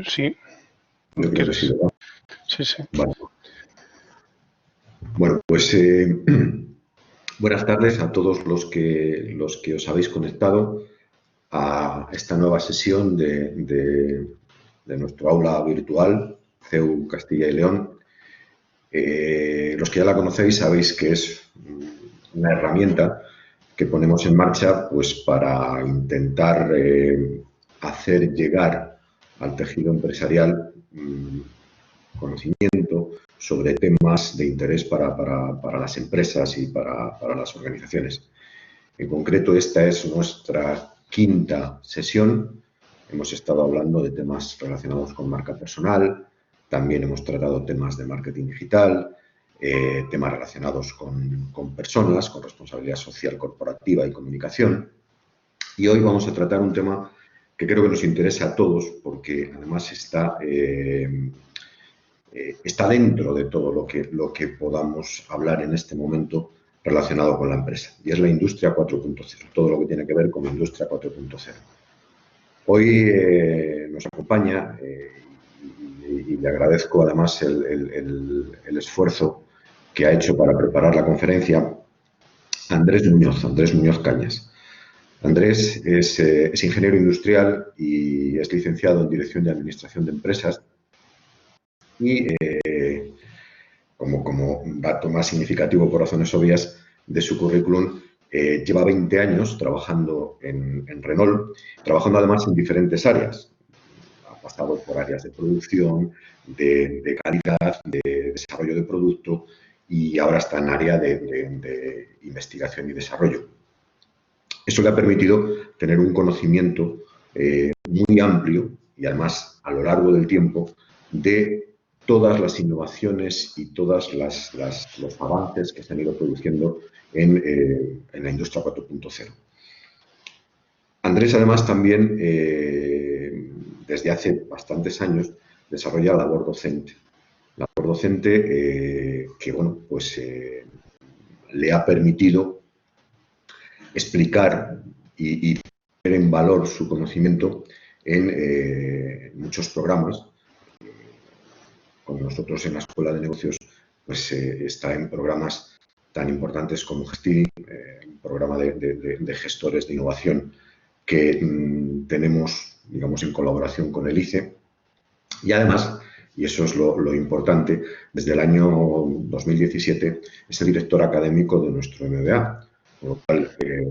Sí. Yo creo que sí, ¿verdad? Sí, sí. Vale. Bueno, pues buenas tardes a todos los que os habéis conectado a esta nueva sesión de nuestro aula virtual, CEU Castilla y León. Los que ya la conocéis sabéis que es una herramienta que ponemos en marcha pues, para intentar hacer llegar al tejido empresarial conocimiento sobre temas de interés para las empresas y para las organizaciones. En concreto, esta es nuestra quinta sesión. Hemos estado hablando de temas relacionados con marca personal, también hemos tratado temas de marketing digital, temas relacionados con personas, con responsabilidad social corporativa y comunicación. Y hoy vamos a tratar un tema que creo que nos interesa a todos porque además está dentro de todo lo que podamos hablar en este momento relacionado con la empresa, y es la industria 4.0, todo lo que tiene que ver con la industria 4.0. Hoy nos acompaña, y le agradezco además el esfuerzo que ha hecho para preparar la conferencia, Andrés Muñoz Cañas. Andrés es ingeniero industrial y es licenciado en Dirección de Administración de Empresas y como dato más significativo por razones obvias de su currículum, lleva 20 años trabajando en Renault, trabajando además en diferentes áreas. Ha pasado por áreas de producción, de calidad, de desarrollo de producto y ahora está en área de investigación y desarrollo. Eso le ha permitido tener un conocimiento muy amplio y además a lo largo del tiempo de todas las innovaciones y todos los avances que se han ido produciendo en la industria 4.0. Andrés, además, también desde hace bastantes años desarrolla labor docente. Labor docente que, bueno, pues le ha permitido explicar y poner en valor su conocimiento en muchos programas. Con nosotros en la Escuela de Negocios pues está en programas tan importantes como Gestini, un programa de gestores de innovación que tenemos, digamos, en colaboración con el ICE. Y además, y eso es lo importante, desde el año 2017 es el director académico de nuestro MBA, con lo cual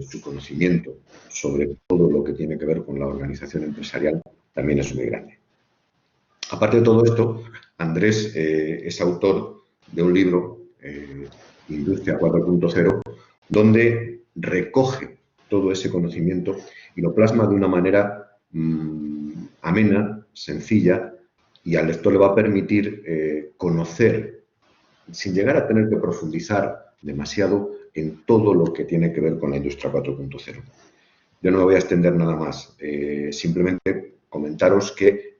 su conocimiento sobre todo lo que tiene que ver con la organización empresarial también es muy grande. Aparte de todo esto, Andrés es autor de un libro, Industria 4.0, donde recoge todo ese conocimiento y lo plasma de una manera amena, sencilla, y al lector le va a permitir conocer, sin llegar a tener que profundizar demasiado en todo lo que tiene que ver con la industria 4.0. Yo no me voy a extender nada más, simplemente comentaros que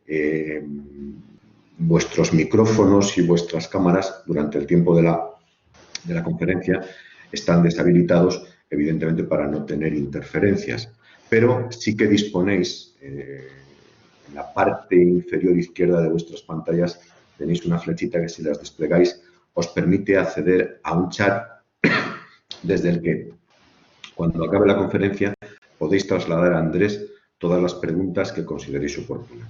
vuestros micrófonos y vuestras cámaras durante el tiempo de la conferencia están deshabilitados, evidentemente para no tener interferencias, pero sí que disponéis en la parte inferior izquierda de vuestras pantallas tenéis una flechita que si las desplegáis os permite acceder a un chat desde el que cuando acabe la conferencia podéis trasladar a Andrés todas las preguntas que consideréis oportunas.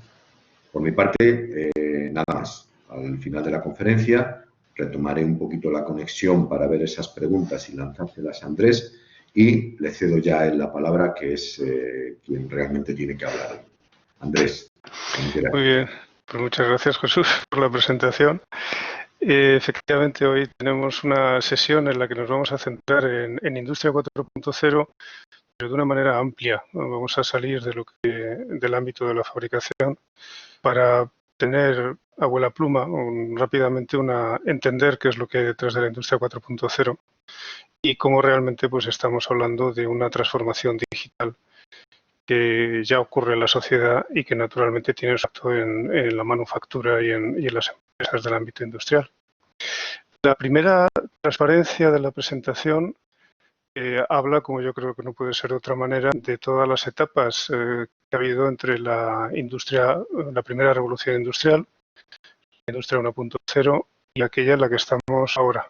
Por mi parte, nada más. Al final de la conferencia retomaré un poquito la conexión para ver esas preguntas y lanzárselas a Andrés y le cedo ya a él la palabra, que es quien realmente tiene que hablar. Andrés, como quieras. Muy bien, pues muchas gracias, Jesús, por la presentación. Efectivamente, hoy tenemos una sesión en la que nos vamos a centrar en Industria 4.0, pero de una manera amplia. Vamos a salir del ámbito de la fabricación para tener a vuela pluma rápidamente entender qué es lo que hay detrás de la Industria 4.0 y cómo realmente pues estamos hablando de una transformación digital que ya ocurre en la sociedad y que naturalmente tiene su acto en la manufactura y en las empresas del ámbito industrial. La primera transparencia de la presentación habla, como yo creo que no puede ser de otra manera, de todas las etapas que ha habido entre la primera revolución industrial, la industria 1.0 y aquella en la que estamos ahora.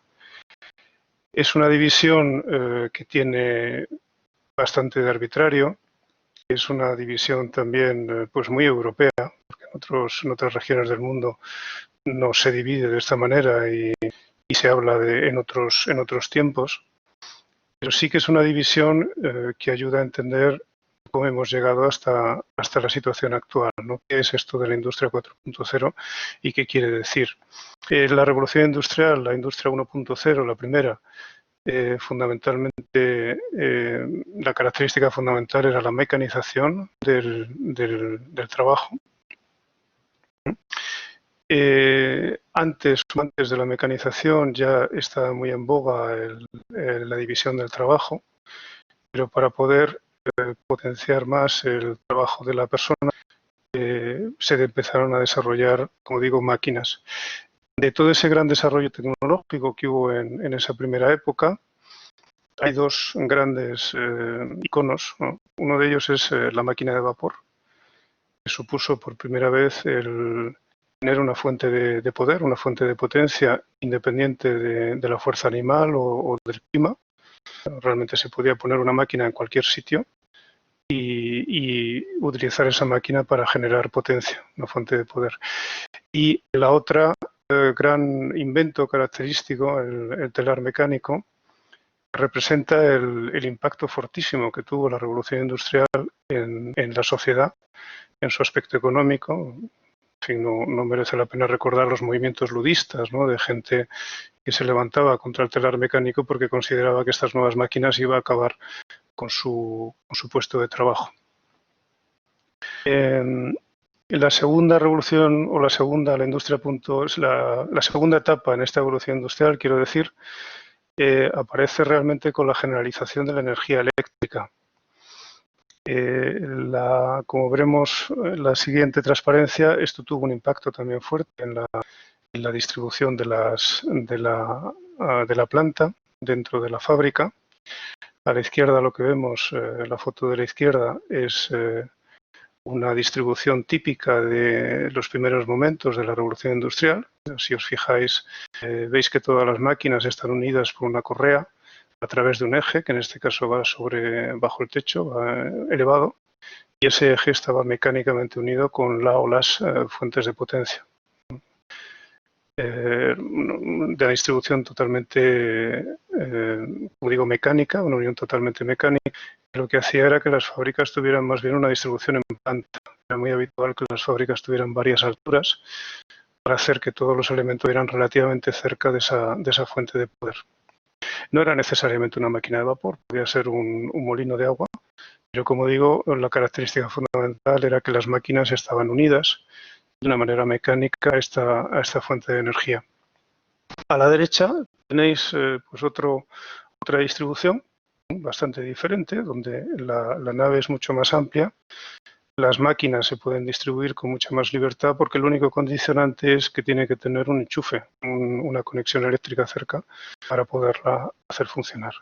Es una división que tiene bastante de arbitrario. Es una división también pues muy europea, porque en otras regiones del mundo no se divide de esta manera y se habla en otros tiempos. Pero sí que es una división que ayuda a entender cómo hemos llegado hasta la situación actual, ¿no? ¿Qué es esto de la industria 4.0 y qué quiere decir? La revolución industrial, la industria 1.0, la primera, fundamentalmente la característica fundamental era la mecanización del trabajo. Antes de la mecanización ya estaba muy en boga la división del trabajo, pero para poder potenciar más el trabajo de la persona se empezaron a desarrollar, como digo, máquinas. De todo ese gran desarrollo tecnológico que hubo en esa primera época, hay dos grandes iconos, ¿no? Uno de ellos es la máquina de vapor, que supuso por primera vez el tener una fuente de poder, una fuente de potencia independiente de la fuerza animal o del clima. Realmente se podía poner una máquina en cualquier sitio y utilizar esa máquina para generar potencia, una fuente de poder. Y la otra gran invento característico, el telar mecánico, representa el impacto fortísimo que tuvo la revolución industrial en la sociedad, en su aspecto económico. En fin, no merece la pena recordar los movimientos ludistas, ¿no?, de gente que se levantaba contra el telar mecánico porque consideraba que estas nuevas máquinas iban a acabar con su puesto de trabajo. La segunda revolución o la segunda etapa en esta evolución industrial, quiero decir, aparece realmente con la generalización de la energía eléctrica. Como veremos en la siguiente transparencia, esto tuvo un impacto también fuerte en la distribución de la planta dentro de la fábrica. A la izquierda lo que vemos, la foto de la izquierda, es una distribución típica de los primeros momentos de la revolución industrial. Si os fijáis, veis que todas las máquinas están unidas por una correa a través de un eje, que en este caso va bajo el techo, va elevado, y ese eje estaba mecánicamente unido con la o las fuentes de potencia. De la distribución totalmente, como digo, mecánica, una unión totalmente mecánica. Lo que hacía era que las fábricas tuvieran más bien una distribución en planta. Era muy habitual que las fábricas tuvieran varias alturas para hacer que todos los elementos estuvieran relativamente cerca de esa fuente de poder. No era necesariamente una máquina de vapor, podía ser un molino de agua, pero como digo, la característica fundamental era que las máquinas estaban unidas de una manera mecánica a esta fuente de energía. A la derecha tenéis pues otra distribución bastante diferente, donde la nave es mucho más amplia. Las máquinas se pueden distribuir con mucha más libertad porque el único condicionante es que tiene que tener un enchufe, una conexión eléctrica cerca para poderla hacer funcionar.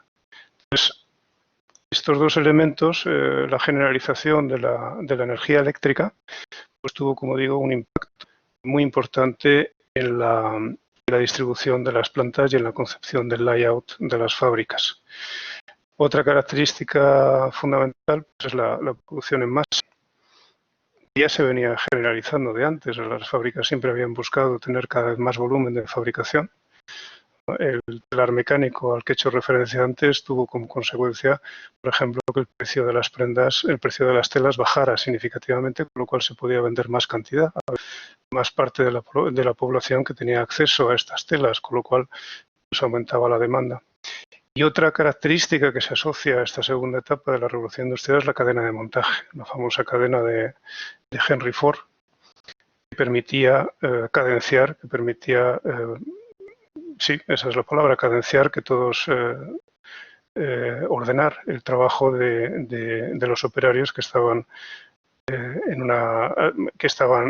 Entonces, estos dos elementos, la generalización de la energía eléctrica, pues tuvo, como digo, un impacto muy importante en la distribución de las plantas y en la concepción del layout de las fábricas. Otra característica fundamental pues, es la producción en masa. Ya se venía generalizando de antes, las fábricas siempre habían buscado tener cada vez más volumen de fabricación. El telar mecánico al que he hecho referencia antes tuvo como consecuencia, por ejemplo, que el precio de las prendas, el precio de las telas bajara significativamente, con lo cual se podía vender más cantidad, más parte de la población que tenía acceso a estas telas, con lo cual pues, aumentaba la demanda. Y otra característica que se asocia a esta segunda etapa de la revolución industrial es la cadena de montaje, la famosa cadena de Henry Ford, que permitía cadenciar, sí, esa es la palabra, cadenciar, que todos ordenar el trabajo de los operarios que estaban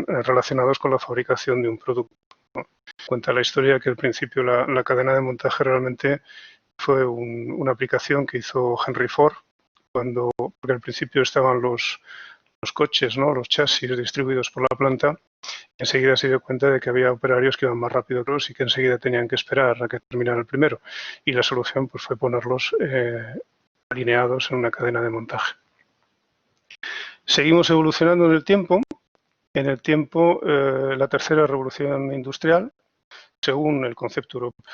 relacionados con la fabricación de un producto. Cuenta la historia que al principio la cadena de montaje realmente fue una aplicación que hizo Henry Ford porque al principio estaban los los coches, ¿no? Los chasis distribuidos por la planta. Enseguida se dio cuenta de que había operarios que iban más rápido que otros y que enseguida tenían que esperar a que terminara el primero. Y la solución pues, fue ponerlos alineados en una cadena de montaje. Seguimos evolucionando en el tiempo. En el tiempo, la tercera revolución industrial, según el concepto europeo,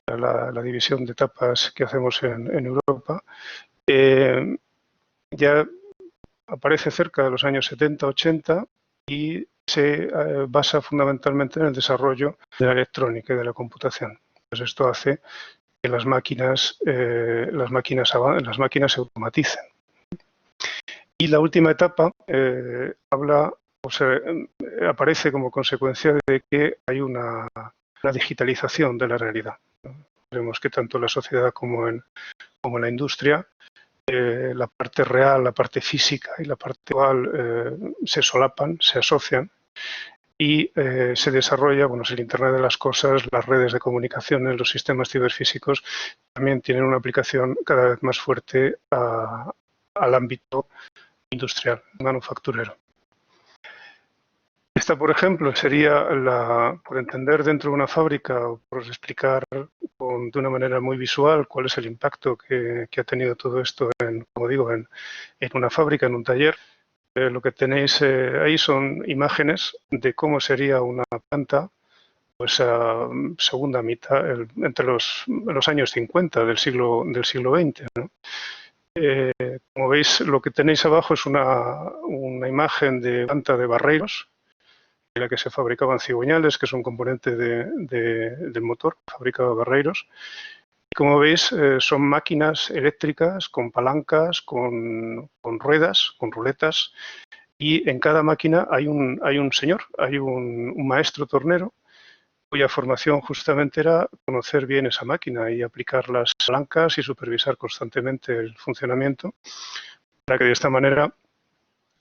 la división de etapas que hacemos en Europa, ya aparece cerca de los años 70-80 y se basa fundamentalmente en el desarrollo de la electrónica y de la computación. Pues esto hace que las máquinas se automaticen. Y la última etapa aparece como consecuencia de que hay una digitalización de la realidad. Vemos que tanto en la sociedad como en la industria, la parte real, la parte física y la parte virtual se solapan, se asocian y se desarrolla, bueno, el Internet de las cosas, las redes de comunicaciones, los sistemas ciberfísicos también tienen una aplicación cada vez más fuerte al ámbito industrial, manufacturero. Esta, por ejemplo, sería por entender dentro de una fábrica o por explicar de una manera muy visual cuál es el impacto que ha tenido todo esto en una fábrica, en un taller. Lo que tenéis ahí son imágenes de cómo sería una planta pues a segunda mitad, entre los años 50 del siglo XX, ¿no? Como veis, lo que tenéis abajo es una imagen de planta de Barreiros, en la que se fabricaban cigüeñales, que es un componente del motor, fabricaba Barreiros. Y como veis, son máquinas eléctricas con palancas, con ruedas, con ruletas, y en cada máquina hay un señor, hay un maestro tornero, cuya formación justamente era conocer bien esa máquina y aplicar las palancas y supervisar constantemente el funcionamiento, para que de esta manera,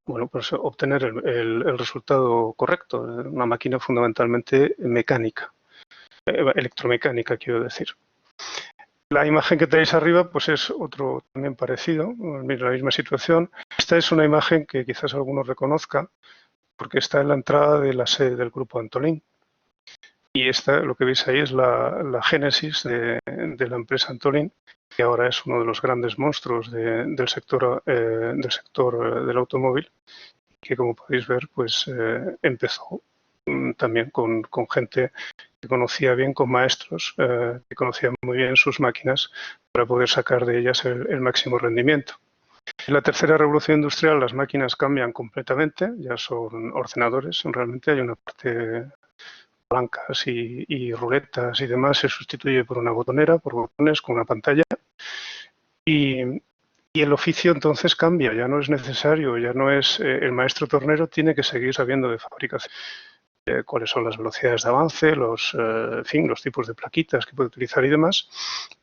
bueno, pues obtener el resultado correcto, una máquina fundamentalmente mecánica, electromecánica, quiero decir. La imagen que tenéis arriba pues es otro también parecido, la misma situación. Esta es una imagen que quizás algunos reconozcan porque está en la entrada de la sede del Grupo Antolín. Y lo que veis ahí es la génesis de la empresa Antolín, que ahora es uno de los grandes monstruos del sector del automóvil, que como podéis ver pues empezó también con gente que conocía bien, con maestros que conocían muy bien sus máquinas para poder sacar de ellas el máximo rendimiento. En la tercera revolución industrial las máquinas cambian completamente, ya son ordenadores, realmente hay una parte palancas y ruletas y demás, se sustituye por una botonera, por botones con una pantalla y el oficio entonces cambia, ya no es necesario, ya no es el maestro tornero tiene que seguir sabiendo de fabricación. Cuáles son las velocidades de avance, los tipos de plaquitas que puede utilizar y demás,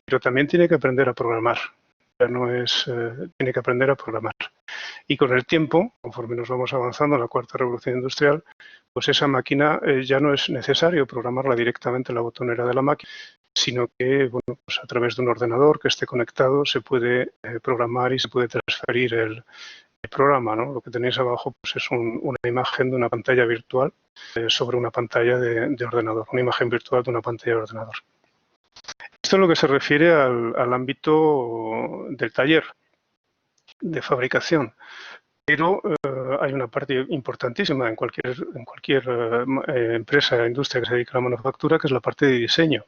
pero también tiene que aprender a programar. Ya no es, tiene que aprender a programar. Y con el tiempo, conforme nos vamos avanzando en la cuarta revolución industrial, pues esa máquina ya no es necesario programarla directamente en la botonera de la máquina, sino que bueno, pues a través de un ordenador que esté conectado se puede programar y se puede transferir el programa, ¿no? Lo que tenéis abajo pues es una imagen de una pantalla virtual sobre una pantalla de ordenador, una imagen virtual de una pantalla de ordenador. Esto es lo que se refiere al ámbito del taller de fabricación, pero hay una parte importantísima en cualquier empresa o industria que se dedica a la manufactura, que es la parte de diseño.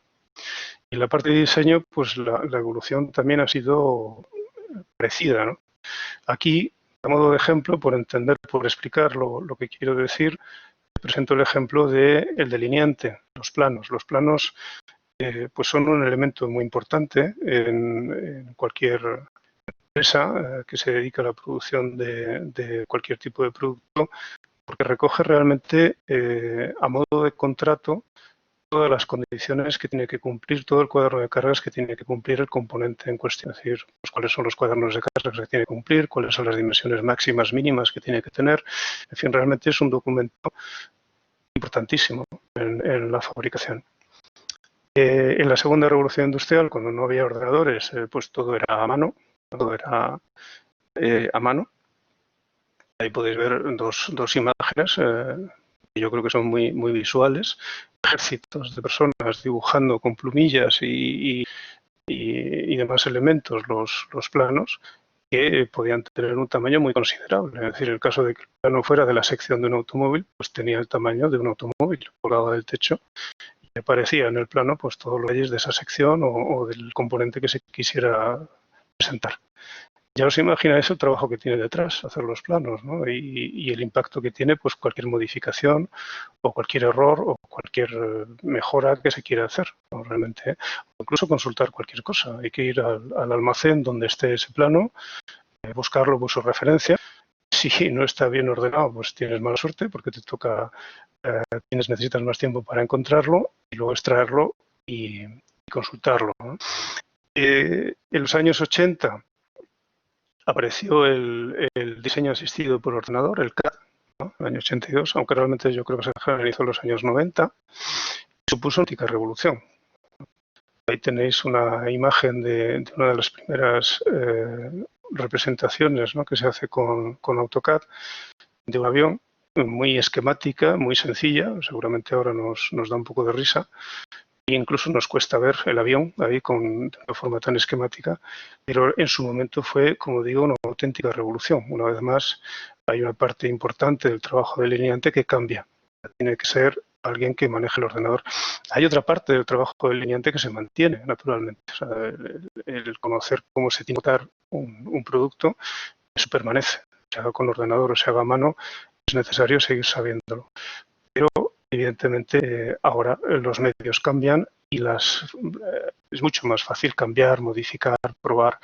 Y en la parte de diseño, pues la evolución también ha sido parecida, ¿no? Aquí, a modo de ejemplo, por explicar lo que quiero decir, presento el ejemplo del delineante, los planos. Los planos pues son un elemento muy importante en cualquier empresa que se dedica a la producción de cualquier tipo de producto, porque recoge realmente a modo de contrato todas las condiciones que tiene que cumplir, todo el cuaderno de cargas que tiene que cumplir el componente en cuestión. Es decir, pues, cuáles son los cuadernos de cargas que tiene que cumplir, cuáles son las dimensiones máximas, mínimas que tiene que tener. En fin, realmente es un documento importantísimo en la fabricación. En la segunda revolución industrial, cuando no había ordenadores, pues todo era a mano, Ahí podéis ver dos imágenes que yo creo que son muy visuales. Ejércitos de personas dibujando con plumillas y demás elementos los planos que podían tener un tamaño muy considerable. Es decir, el caso de que el plano fuera de la sección de un automóvil, pues tenía el tamaño de un automóvil colgado del techo y aparecía en el plano pues todos los detalles de esa sección o del componente que se quisiera presentar. Ya os imagináis el trabajo que tiene detrás hacer los planos, ¿no? Y el impacto que tiene pues cualquier modificación o cualquier error o cualquier mejora que se quiera hacer, ¿no? Realmente, o incluso consultar cualquier cosa. Hay que ir al almacén donde esté ese plano, buscarlo por su referencia. Si no está bien ordenado, pues tienes mala suerte porque te toca, necesitas más tiempo para encontrarlo y luego extraerlo y consultarlo, ¿no? En los años 80 apareció el diseño asistido por ordenador, el CAD, ¿no? En el año 82, aunque realmente yo creo que se generalizó en los años 90, y supuso una auténtica revolución. Ahí tenéis una imagen de una de las primeras representaciones, ¿no?, que se hace con AutoCAD de un avión, muy esquemática, muy sencilla, seguramente ahora nos da un poco de risa, e incluso nos cuesta ver el avión ahí de una forma tan esquemática, pero en su momento fue, como digo, una auténtica revolución. Una vez más, hay una parte importante del trabajo del delineante que cambia. Tiene que ser alguien que maneje el ordenador. Hay otra parte del trabajo del delineante que se mantiene, naturalmente. O sea, el conocer cómo se tiene que montar un producto, eso permanece. Se haga con ordenador o se haga a mano, es necesario seguir sabiéndolo. Pero evidentemente ahora los medios cambian y es mucho más fácil cambiar, modificar, probar,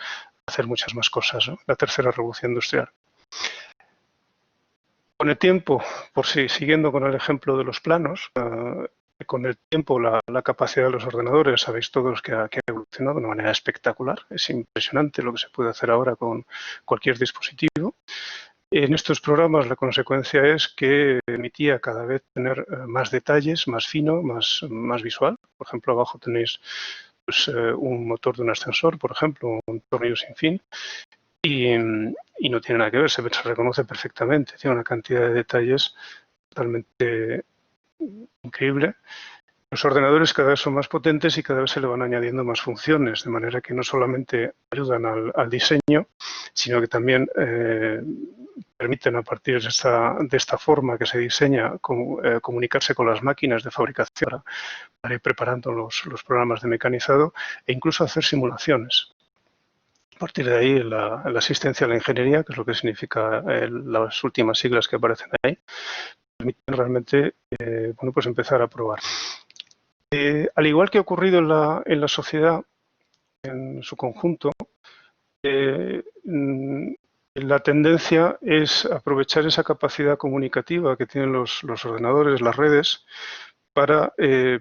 hacer muchas más cosas, ¿no? La tercera revolución industrial. Con el tiempo, siguiendo con el ejemplo de los planos, con el tiempo la capacidad de los ordenadores, sabéis todos que ha evolucionado de una manera espectacular. Es impresionante lo que se puede hacer ahora con cualquier dispositivo. En estos programas la consecuencia es que permitía cada vez tener más detalles, más fino, más visual. Por ejemplo, abajo tenéis pues, un motor de un ascensor, por ejemplo, un tornillo sin fin, y no tiene nada que ver, se reconoce perfectamente. Tiene una cantidad de detalles totalmente increíble. Los ordenadores cada vez son más potentes y cada vez se le van añadiendo más funciones, de manera que no solamente ayudan al diseño, sino que también permiten a partir de esta forma que se diseña comunicarse con las máquinas de fabricación para ir preparando los programas de mecanizado e incluso hacer simulaciones. A partir de ahí, la asistencia a la ingeniería, que es lo que significa las últimas siglas que aparecen ahí, permiten realmente pues empezar a probar. Al igual que ha ocurrido en la sociedad en su conjunto, la tendencia es aprovechar esa capacidad comunicativa que tienen los ordenadores, las redes, para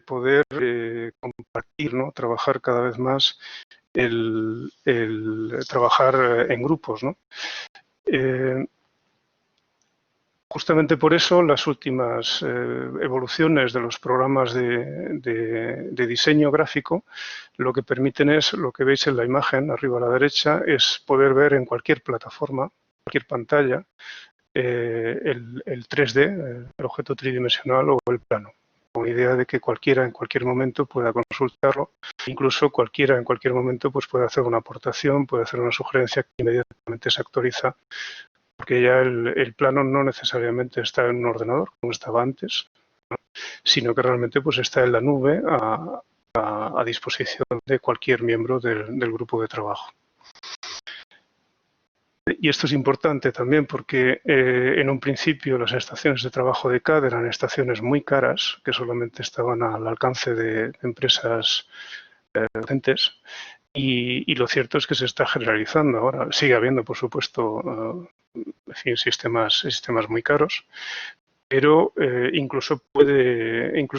poder compartir, ¿no?, trabajar cada vez más, el trabajar en grupos, ¿no? Justamente por eso las últimas evoluciones de los programas de diseño gráfico lo que permiten es, lo que veis en la imagen arriba a la derecha, es poder ver en cualquier plataforma, cualquier pantalla, el 3D, el objeto tridimensional o el plano, con la idea de que cualquiera en cualquier momento pueda consultarlo, incluso cualquiera en cualquier momento pues puede hacer una aportación, puede hacer una sugerencia que inmediatamente se actualiza, porque ya el plano no necesariamente está en un ordenador, como estaba antes, ¿no?, sino que realmente pues está en la nube a disposición de cualquier miembro del grupo de trabajo. Y esto es importante también porque en un principio las estaciones de trabajo de CAD eran estaciones muy caras, que solamente estaban al alcance de empresas potentes. Y lo cierto es que se está generalizando ahora. Sigue habiendo, por supuesto, en fin, sistemas muy caros, pero incluso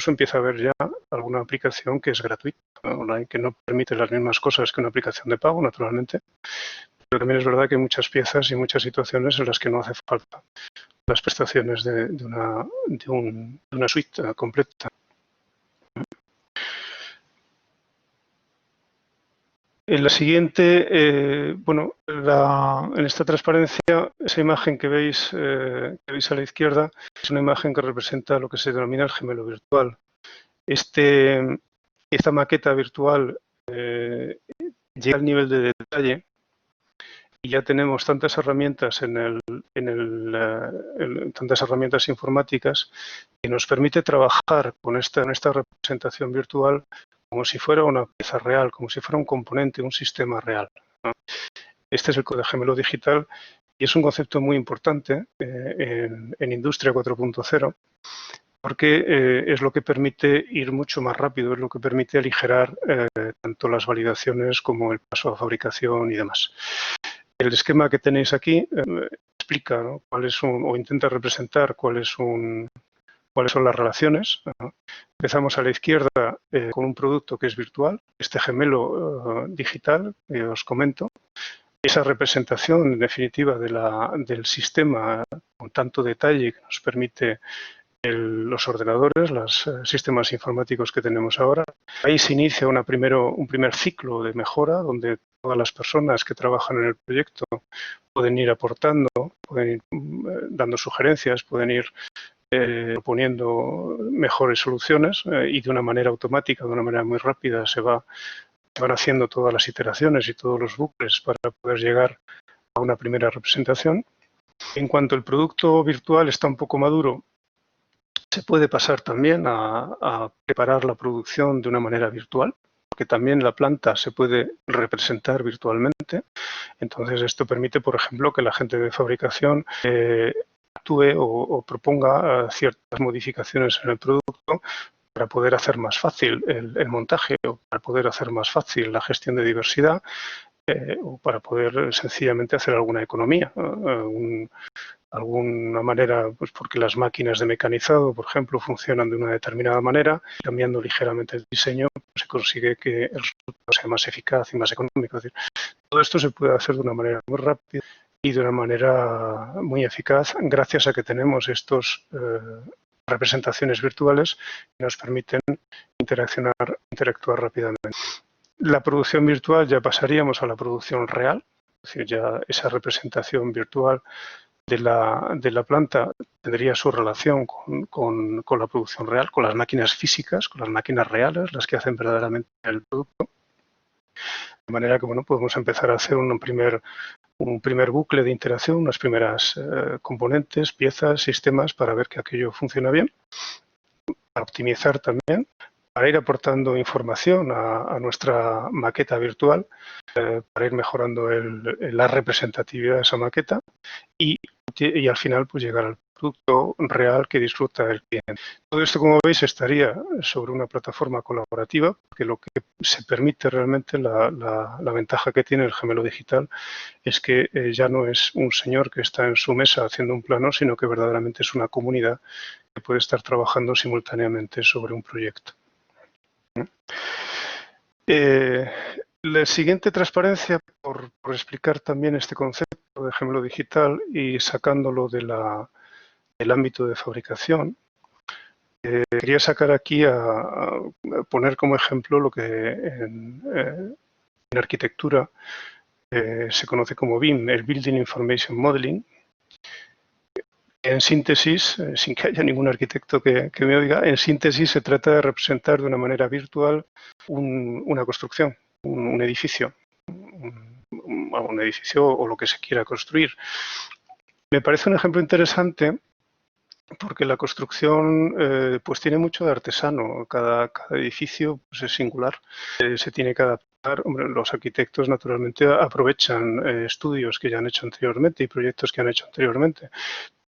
empieza a haber ya alguna aplicación que es gratuita online, que no permite las mismas cosas que una aplicación de pago, naturalmente, pero también es verdad que hay muchas piezas y muchas situaciones en las que no hace falta las prestaciones de una suite completa. En la siguiente, bueno, en esta transparencia, esa imagen que veis a la izquierda es una imagen que representa lo que se denomina el gemelo virtual. Esta maqueta virtual llega al nivel de detalle y ya tenemos tantas herramientas tantas herramientas informáticas que nos permite trabajar con esta representación virtual como si fuera una pieza real, como si fuera un componente, un sistema real, ¿no? Este es el código gemelo digital y es un concepto muy importante en Industria 4.0 porque es lo que permite ir mucho más rápido, es lo que permite aligerar tanto las validaciones como el paso a fabricación y demás. El esquema que tenéis aquí explica, ¿no?, o intenta representar cuáles son las relaciones, ¿no? Empezamos a la izquierda con un producto que es virtual, este gemelo digital que os comento. Esa representación, en definitiva, del sistema con tanto detalle que nos permite los ordenadores, los sistemas informáticos que tenemos ahora. Ahí se inicia un primer ciclo de mejora donde todas las personas que trabajan en el proyecto pueden ir aportando, pueden ir dando sugerencias, pueden ir proponiendo mejores soluciones y de una manera automática, de una manera muy rápida, se van haciendo todas las iteraciones y todos los bucles para poder llegar a una primera representación. En cuanto el producto virtual está un poco maduro, se puede pasar también a preparar la producción de una manera virtual, porque también la planta se puede representar virtualmente. Entonces, esto permite, por ejemplo, que la gente de fabricación actúe o proponga ciertas modificaciones en el producto para poder hacer más fácil el montaje o para poder hacer más fácil la gestión de diversidad o para poder sencillamente hacer alguna economía. Alguna manera, pues porque las máquinas de mecanizado, por ejemplo, funcionan de una determinada manera, cambiando ligeramente el diseño, se consigue que el resultado sea más eficaz y más económico. Es decir, todo esto se puede hacer de una manera muy rápida y de una manera muy eficaz gracias a que tenemos estas representaciones virtuales que nos permiten interactuar rápidamente. La producción virtual ya pasaríamos a la producción real, es decir, ya esa representación virtual de la planta tendría su relación con la producción real, con las máquinas físicas, con las máquinas reales, las que hacen verdaderamente el producto. De manera que, bueno, podemos empezar a hacer un primer bucle de interacción, unas primeras componentes, piezas, sistemas para ver que aquello funciona bien, para optimizar también, para ir aportando información a nuestra maqueta virtual, para ir mejorando la representatividad de esa maqueta y al final pues llegar al producto real que disfruta el cliente. Todo esto, como veis, estaría sobre una plataforma colaborativa, porque lo que se permite realmente, la ventaja que tiene el gemelo digital es que ya no es un señor que está en su mesa haciendo un plano, sino que verdaderamente es una comunidad que puede estar trabajando simultáneamente sobre un proyecto. La siguiente transparencia, por explicar también este concepto de gemelo digital y sacándolo del ámbito de fabricación, quería sacar aquí a poner como ejemplo lo que en arquitectura se conoce como BIM, el Building Information Modeling. En síntesis, sin que haya ningún arquitecto que me oiga, en síntesis se trata de representar de una manera virtual una construcción, un edificio, un edificio o lo que se quiera construir. Me parece un ejemplo interesante porque la construcción pues tiene mucho de artesano. Cada edificio pues, es singular, se tiene que adaptar. Hombre, los arquitectos naturalmente aprovechan estudios que ya han hecho anteriormente y proyectos que han hecho anteriormente.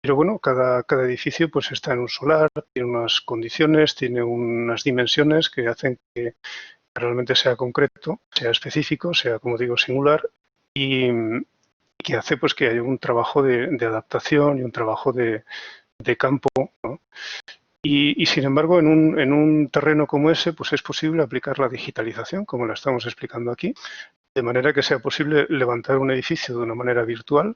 Pero bueno, cada edificio pues está en un solar, tiene unas condiciones, tiene unas dimensiones que hacen que realmente sea concreto, sea específico, sea, como digo, singular y que hace pues que haya un trabajo de adaptación y un trabajo de campo, ¿no? Y sin embargo, en un terreno como ese, pues es posible aplicar la digitalización, como la estamos explicando aquí, de manera que sea posible levantar un edificio de una manera virtual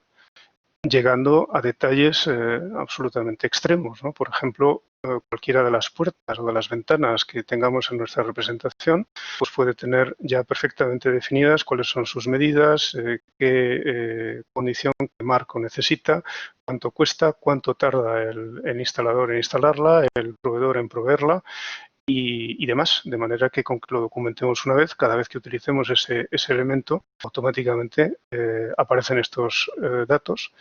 llegando a detalles absolutamente extremos, ¿no? Por ejemplo, cualquiera de las puertas o de las ventanas que tengamos en nuestra representación, pues puede tener ya perfectamente definidas cuáles son sus medidas, qué condición, qué marco necesita, cuánto cuesta, cuánto tarda el instalador en instalarla, el proveedor en proveerla y demás, de manera que con que lo documentemos una vez, cada vez que utilicemos ese elemento, automáticamente aparecen estos datos.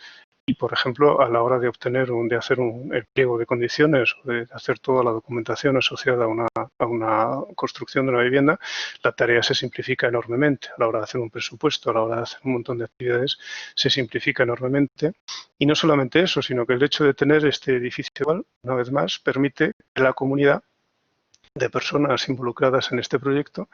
Y, por ejemplo, a la hora de obtener de hacer el pliego de condiciones o de hacer toda la documentación asociada a una construcción de una vivienda, la tarea se simplifica enormemente. A la hora de hacer un presupuesto, a la hora de hacer un montón de actividades, se simplifica enormemente. Y no solamente eso, sino que el hecho de tener este edificio igual, una vez más, permite que la comunidad de personas involucradas en este proyecto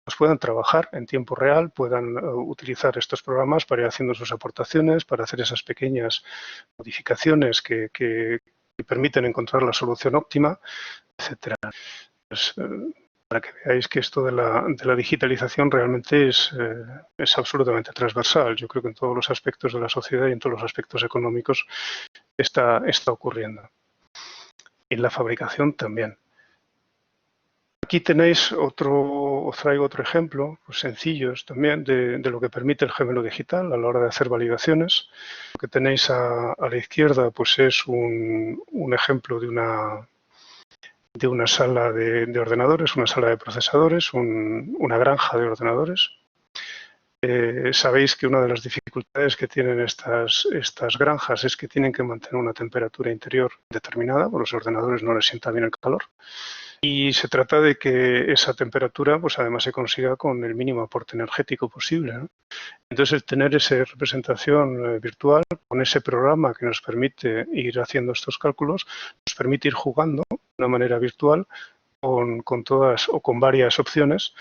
pues puedan trabajar en tiempo real, puedan utilizar estos programas para ir haciendo sus aportaciones, para hacer esas pequeñas modificaciones que permiten encontrar la solución óptima, etcétera. Pues, para que veáis que esto de la digitalización realmente es absolutamente transversal. Yo creo que en todos los aspectos de la sociedad y en todos los aspectos económicos está ocurriendo. Y en la fabricación también. Aquí tenéis os traigo otro ejemplo, pues sencillos también, de lo que permite el gemelo digital a la hora de hacer validaciones. Lo que tenéis a la izquierda pues es un ejemplo de una sala de ordenadores, una sala de procesadores, una granja de ordenadores. Sabéis que una de las dificultades que tienen estas granjas es que tienen que mantener una temperatura interior determinada, porque los ordenadores no les sienta bien el calor. Y se trata de que esa temperatura, pues además se consiga con el mínimo aporte energético posible, ¿no? Entonces, el tener esa representación virtual con ese programa que nos permite ir haciendo estos cálculos, nos permite ir jugando de una manera virtual con todas o con varias opciones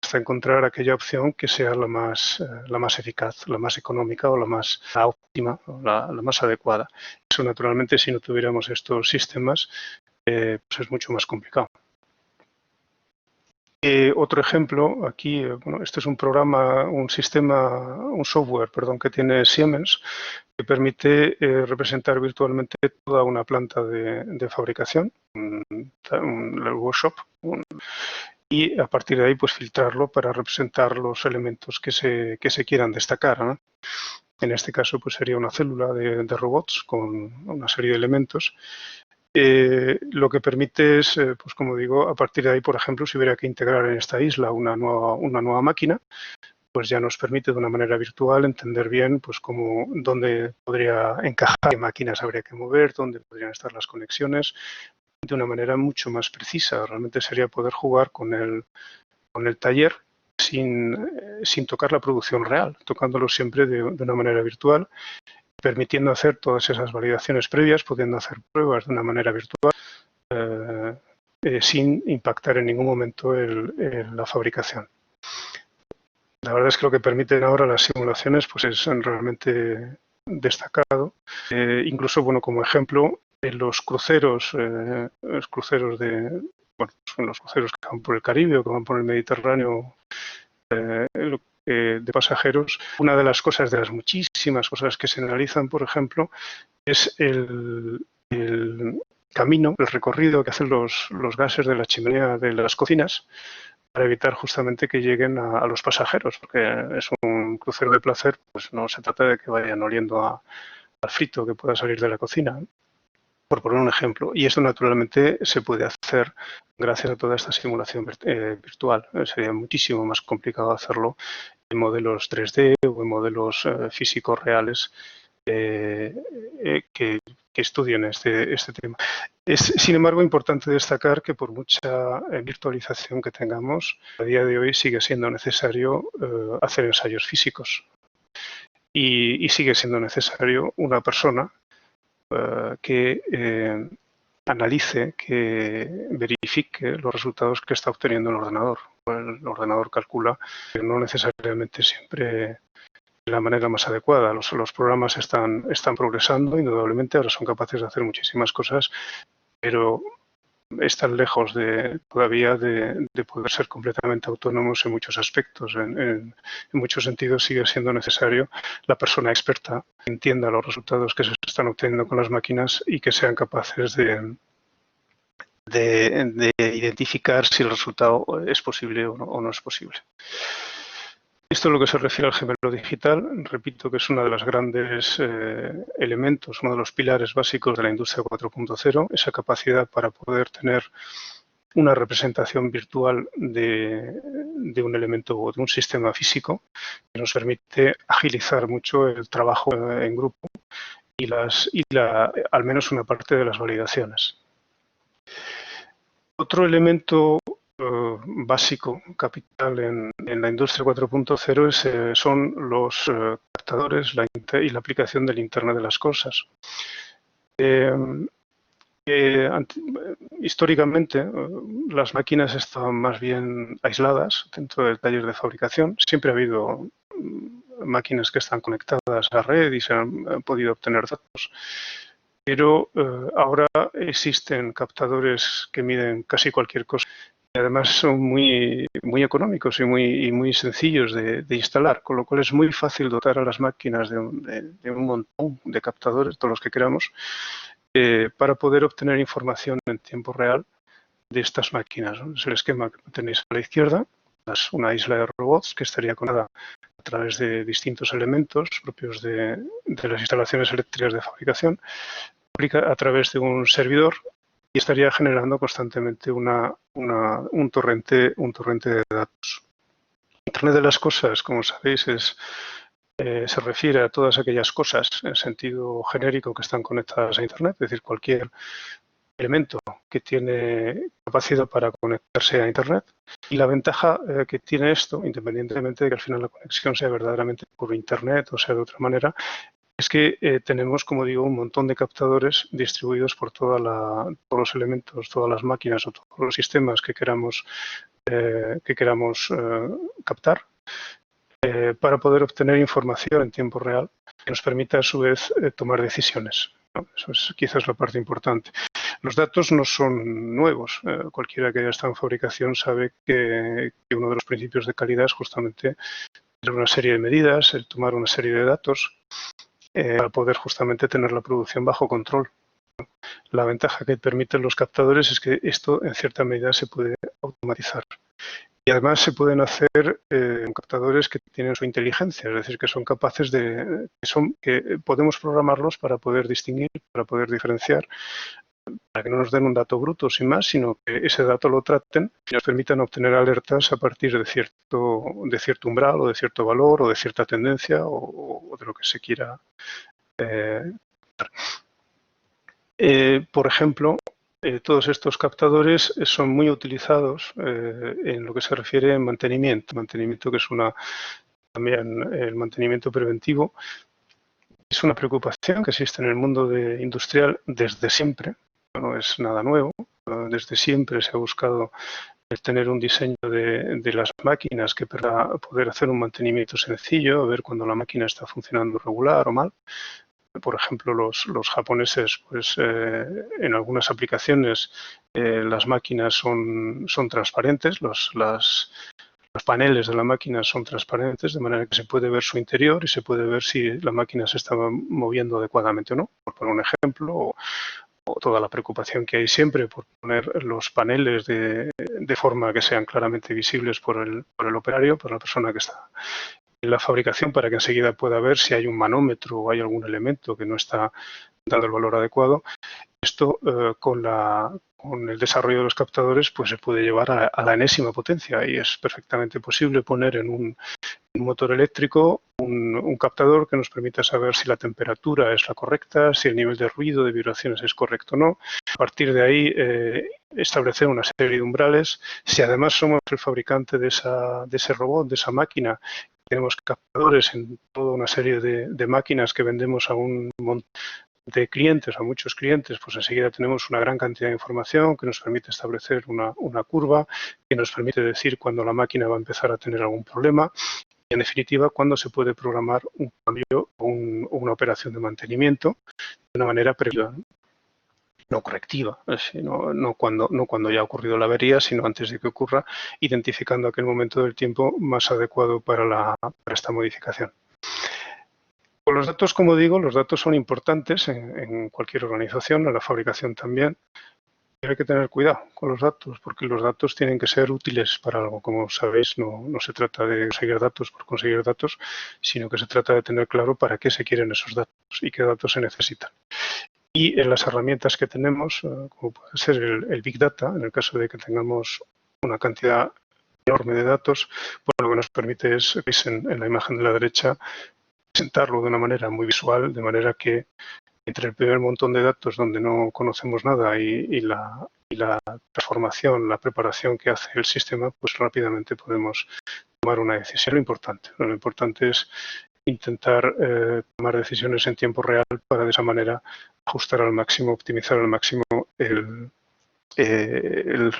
hasta encontrar aquella opción que sea la más eficaz, la más económica o la óptima, o la más adecuada. Eso, naturalmente, si no tuviéramos estos sistemas, pues es mucho más complicado. Otro ejemplo, aquí, bueno, este es un programa, un software, perdón, que tiene Siemens, que permite representar virtualmente toda una planta de fabricación, el workshop, y a partir de ahí pues filtrarlo para representar los elementos que se quieran destacar, ¿no? En este caso pues sería una célula de robots con una serie de elementos. Lo que permite es, pues como digo, a partir de ahí, por ejemplo, si hubiera que integrar en esta isla una nueva máquina, pues ya nos permite de una manera virtual entender bien pues dónde podría encajar, qué máquinas habría que mover, dónde podrían estar las conexiones, de una manera mucho más precisa. Realmente sería poder jugar con el taller sin tocar la producción real, tocándolo siempre de una manera virtual, permitiendo hacer todas esas validaciones previas, pudiendo hacer pruebas de una manera virtual, sin impactar en ningún momento la fabricación. La verdad es que lo que permiten ahora las simulaciones pues es realmente destacado. Incluso, bueno, como ejemplo, en los cruceros son los cruceros que van por el Caribe o que van por el Mediterráneo, de pasajeros, una de las muchísimas cosas que se analizan, por ejemplo, es el camino, el recorrido que hacen los gases de la chimenea de las cocinas para evitar justamente que lleguen a los pasajeros, porque es un crucero de placer, pues no se trata de que vayan oliendo al frito que pueda salir de la cocina, por poner un ejemplo. Y esto naturalmente se puede hacer gracias a toda esta simulación virtual. Sería muchísimo más complicado hacerlo en modelos 3D o en modelos físicos reales que estudien este tema. Es, sin embargo, importante destacar que por mucha virtualización que tengamos, a día de hoy sigue siendo necesario hacer ensayos físicos y sigue siendo necesario una persona que analice, que verifique los resultados que está obteniendo el ordenador. El ordenador calcula que no necesariamente siempre de la manera más adecuada. Los programas están progresando, indudablemente, ahora son capaces de hacer muchísimas cosas, pero están lejos todavía de poder ser completamente autónomos en muchos aspectos. En muchos sentidos sigue siendo necesario la persona experta que entienda los resultados que se están obteniendo con las máquinas y que sean capaces de identificar si el resultado es posible o no es posible. Esto es lo que se refiere al gemelo digital. Repito que es uno de los grandes elementos, uno de los pilares básicos de la industria 4.0, esa capacidad para poder tener una representación virtual de un elemento o de un sistema físico que nos permite agilizar mucho el trabajo en grupo y al menos una parte de las validaciones. Otro elemento básico, capital en la industria 4.0 son los captadores y la aplicación del Internet de las cosas. Históricamente, las máquinas estaban más bien aisladas dentro del taller de fabricación. Siempre ha habido máquinas que están conectadas a red y se han podido obtener datos. Pero ahora existen captadores que miden casi cualquier cosa y además son muy económicos y muy sencillos de instalar, con lo cual es muy fácil dotar a las máquinas de un montón de captadores, todos los que queramos, para poder obtener información en tiempo real de estas máquinas, ¿no? Es el esquema que tenéis a la izquierda, es una isla de robots que estaría conectada a través de distintos elementos propios de las instalaciones eléctricas de fabricación, a través de un servidor y estaría generando constantemente un torrente de datos. Internet de las cosas, como sabéis, se refiere a todas aquellas cosas en sentido genérico que están conectadas a Internet, es decir, cualquier elemento que tiene capacidad para conectarse a Internet. Y la ventaja que tiene esto, independientemente de que al final la conexión sea verdaderamente por Internet o sea de otra manera, es que tenemos, como digo, un montón de captadores distribuidos por todos los elementos, todas las máquinas o todos los sistemas que queramos captar para poder obtener información en tiempo real que nos permita, a su vez, tomar decisiones, ¿no? Eso es quizás la parte importante. Los datos no son nuevos. Cualquiera que haya estado en fabricación sabe que uno de los principios de calidad es justamente tener una serie de medidas, el tomar una serie de datos para poder justamente tener la producción bajo control. La ventaja que permiten los captadores es que esto en cierta medida se puede automatizar. Y además se pueden hacer captadores que tienen su inteligencia, es decir, que son capaces que podemos programarlos para poder distinguir, para poder diferenciar, para que no nos den un dato bruto sin más, sino que ese dato lo traten y nos permitan obtener alertas a partir de cierto umbral o de cierto valor o de cierta tendencia o de lo que se quiera. Por ejemplo, todos estos captadores son muy utilizados en lo que se refiere a mantenimiento que es también el mantenimiento preventivo. Es una preocupación que existe en el mundo industrial desde siempre, no es nada nuevo. Desde siempre se ha buscado el tener un diseño de las máquinas que permita poder hacer un mantenimiento sencillo, ver cuando la máquina está funcionando regular o mal. Por ejemplo, los japoneses, pues en algunas aplicaciones las máquinas son transparentes, los paneles de la máquina son transparentes, de manera que se puede ver su interior y se puede ver si la máquina se está moviendo adecuadamente o no, por poner un ejemplo, o toda la preocupación que hay siempre por poner los paneles de forma que sean claramente visibles por el operario, por la persona que está en la fabricación, para que enseguida pueda ver si hay un manómetro o hay algún elemento que no está dando el valor adecuado. Esto con el desarrollo de los captadores pues se puede llevar a la enésima potencia y es perfectamente posible poner en un motor eléctrico un captador que nos permita saber si la temperatura es la correcta, si el nivel de ruido, de vibraciones es correcto o no. A partir de ahí establecer una serie de umbrales. Si además somos el fabricante de ese robot, de esa máquina, tenemos captadores en toda una serie de máquinas que vendemos a un montón de clientes, a muchos clientes, pues enseguida tenemos una gran cantidad de información que nos permite establecer una curva, que nos permite decir cuándo la máquina va a empezar a tener algún problema y, en definitiva, cuándo se puede programar un cambio o una operación de mantenimiento de una manera previa. no correctiva, no cuando ya ha ocurrido la avería, sino antes de que ocurra, identificando aquel momento del tiempo más adecuado para esta modificación. Con los datos, como digo, los datos son importantes en cualquier organización, en la fabricación también. Hay que tener cuidado con los datos, porque los datos tienen que ser útiles para algo. Como sabéis, no se trata de conseguir datos por conseguir datos, sino que se trata de tener claro para qué se quieren esos datos y qué datos se necesitan. Y en las herramientas que tenemos, como puede ser el Big Data, en el caso de que tengamos una cantidad enorme de datos, pues lo que nos permite es, veis en la imagen de la derecha, presentarlo de una manera muy visual, de manera que entre el primer montón de datos donde no conocemos nada y la transformación, la preparación que hace el sistema, pues rápidamente podemos tomar una decisión. Lo importante es intentar tomar decisiones en tiempo real para de esa manera ajustar al máximo, optimizar al máximo el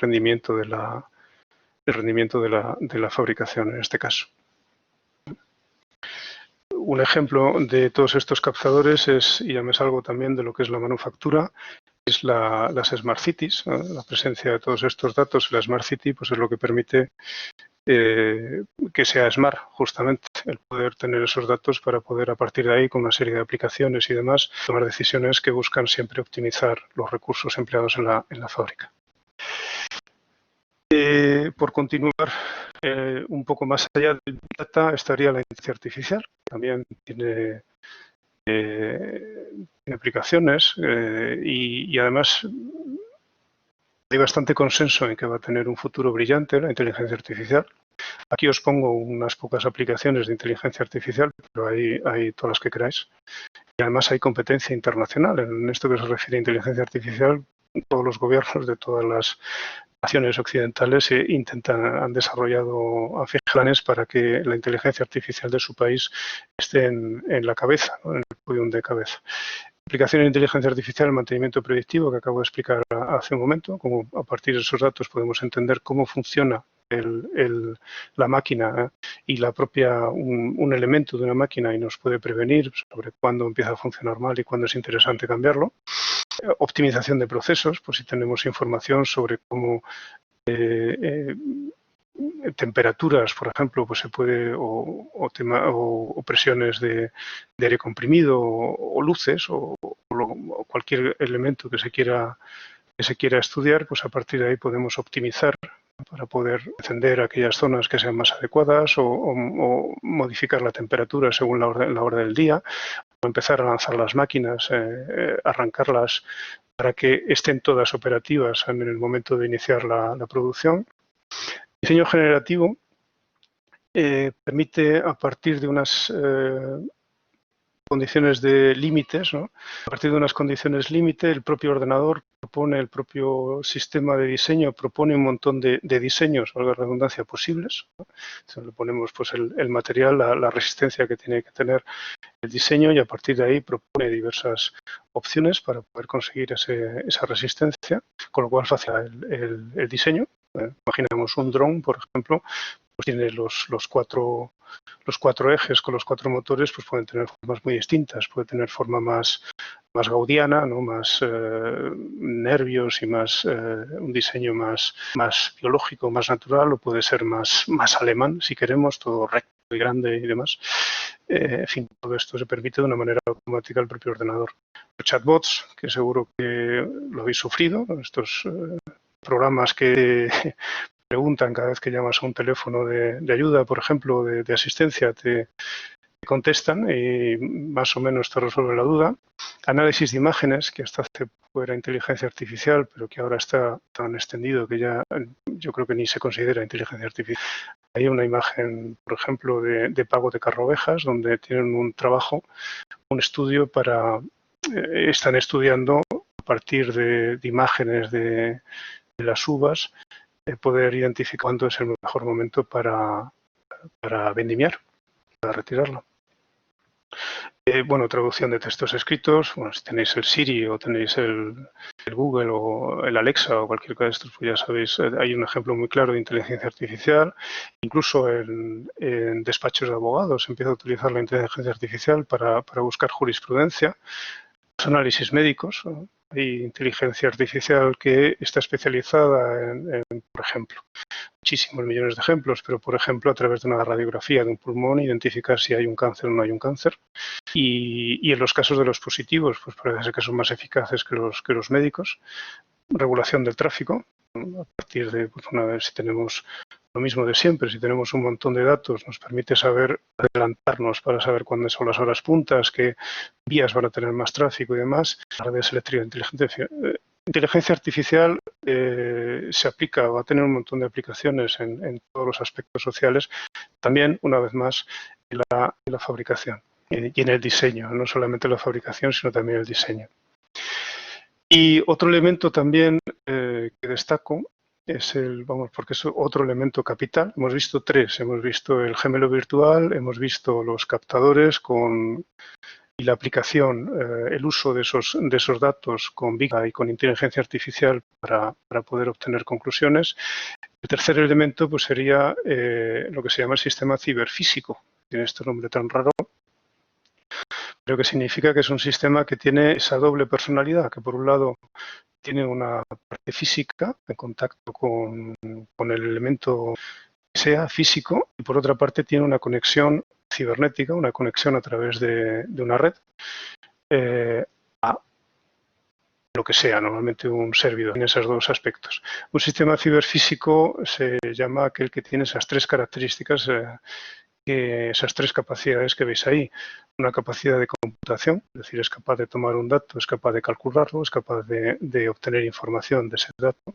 rendimiento de la fabricación en este caso. Un ejemplo de todos estos captadores es, y ya me salgo también de lo que es la manufactura, es las Smart Cities. La presencia de todos estos datos en la Smart City pues es lo que permite que sea Smart, justamente, el poder tener esos datos para poder a partir de ahí, con una serie de aplicaciones y demás, tomar decisiones que buscan siempre optimizar los recursos empleados en la fábrica. Por continuar un poco más allá del Big Data estaría la inteligencia artificial. También tiene aplicaciones y además hay bastante consenso en que va a tener un futuro brillante la inteligencia artificial. Aquí os pongo unas pocas aplicaciones de inteligencia artificial, pero hay todas las que queráis. Y además hay competencia internacional. En esto que se refiere a inteligencia artificial, todos los gobiernos de todas las naciones occidentales han desarrollado planes para que la inteligencia artificial de su país esté en la cabeza, ¿no? En el podium de cabeza. Aplicación de inteligencia artificial, el mantenimiento predictivo que acabo de explicar hace un momento, como a partir de esos datos podemos entender cómo funciona la máquina y la propia un elemento de una máquina y nos puede prevenir sobre cuándo empieza a funcionar mal y cuándo es interesante cambiarlo. Optimización de procesos, pues si tenemos información sobre cómo temperaturas, por ejemplo, pues se puede, o presiones de aire comprimido, o luces, o cualquier elemento que se quiera estudiar, pues a partir de ahí podemos optimizar para poder encender aquellas zonas que sean más adecuadas o modificar la temperatura según la hora del día, o empezar a lanzar las máquinas, arrancarlas para que estén todas operativas en el momento de iniciar la producción. Diseño generativo permite, a partir de unas condiciones de límites, ¿no? A partir de unas condiciones límite, el propio ordenador propone, el propio sistema de diseño propone un montón de diseños, valga la redundancia, posibles, ¿no? Entonces le ponemos pues el material, la resistencia que tiene que tener el diseño y a partir de ahí propone diversas opciones para poder conseguir esa resistencia, con lo cual facilita el diseño. Imaginemos un dron, por ejemplo, pues tiene los cuatro ejes con los 4 motores, pues pueden tener formas muy distintas. Puede tener forma más gaudiana, ¿no? Más nervios y más un diseño más biológico, más natural, o puede ser más alemán, si queremos, todo recto y grande y demás. En fin, todo esto se permite de una manera automática al propio ordenador. Los chatbots, que seguro que lo habéis sufrido, estos programas que preguntan cada vez que llamas a un teléfono de ayuda, por ejemplo, de asistencia, te contestan y más o menos te resuelve la duda. Análisis de imágenes, que hasta hace poco era inteligencia artificial, pero que ahora está tan extendido que ya yo creo que ni se considera inteligencia artificial. Hay una imagen, por ejemplo, de pago de carrovejas, donde tienen un trabajo, un estudio están estudiando a partir de imágenes de las uvas, poder identificar cuándo es el mejor momento para vendimiar, para retirarlo. Bueno, traducción de textos escritos. Bueno, si tenéis el Siri o tenéis el Google o el Alexa o cualquier cosa de estos, pues ya sabéis, hay un ejemplo muy claro de inteligencia artificial. Incluso en despachos de abogados se empieza a utilizar la inteligencia artificial para buscar jurisprudencia. Los análisis médicos, Hay inteligencia artificial que está especializada por ejemplo, muchísimos millones de ejemplos, pero por ejemplo a través de una radiografía de un pulmón identificar si hay un cáncer o no hay un cáncer. Y en los casos de los positivos, pues parece ser que son más eficaces que los médicos. Regulación del tráfico, a partir de, pues una vez si tenemos lo mismo de siempre, si tenemos un montón de datos, nos permite saber, adelantarnos para saber cuándo son las horas puntas, qué vías van a tener más tráfico y demás. Las redes eléctricas inteligencia artificial se aplica, va a tener un montón de aplicaciones en todos los aspectos sociales, también, una vez más, en la fabricación y en el diseño, no solamente la fabricación, sino también el diseño. Y otro elemento también que destaco es porque es otro elemento capital. Hemos visto tres, hemos visto el gemelo virtual, hemos visto los captadores y la aplicación, el uso de esos datos con Big Data y con inteligencia artificial para poder obtener conclusiones. El tercer elemento pues sería lo que se llama el sistema ciberfísico. Tiene este nombre tan raro, pero que significa que es un sistema que tiene esa doble personalidad, que por un lado tiene una parte física en contacto con el elemento que sea físico y por otra parte tiene una conexión cibernética, una conexión a través de una red a lo que sea, normalmente un servidor, en esos dos aspectos. Un sistema ciberfísico se llama aquel que tiene esas tres características, esas tres capacidades que veis ahí. Una capacidad de computación, es decir, es capaz de tomar un dato, es capaz de calcularlo, es capaz de obtener información de ese dato,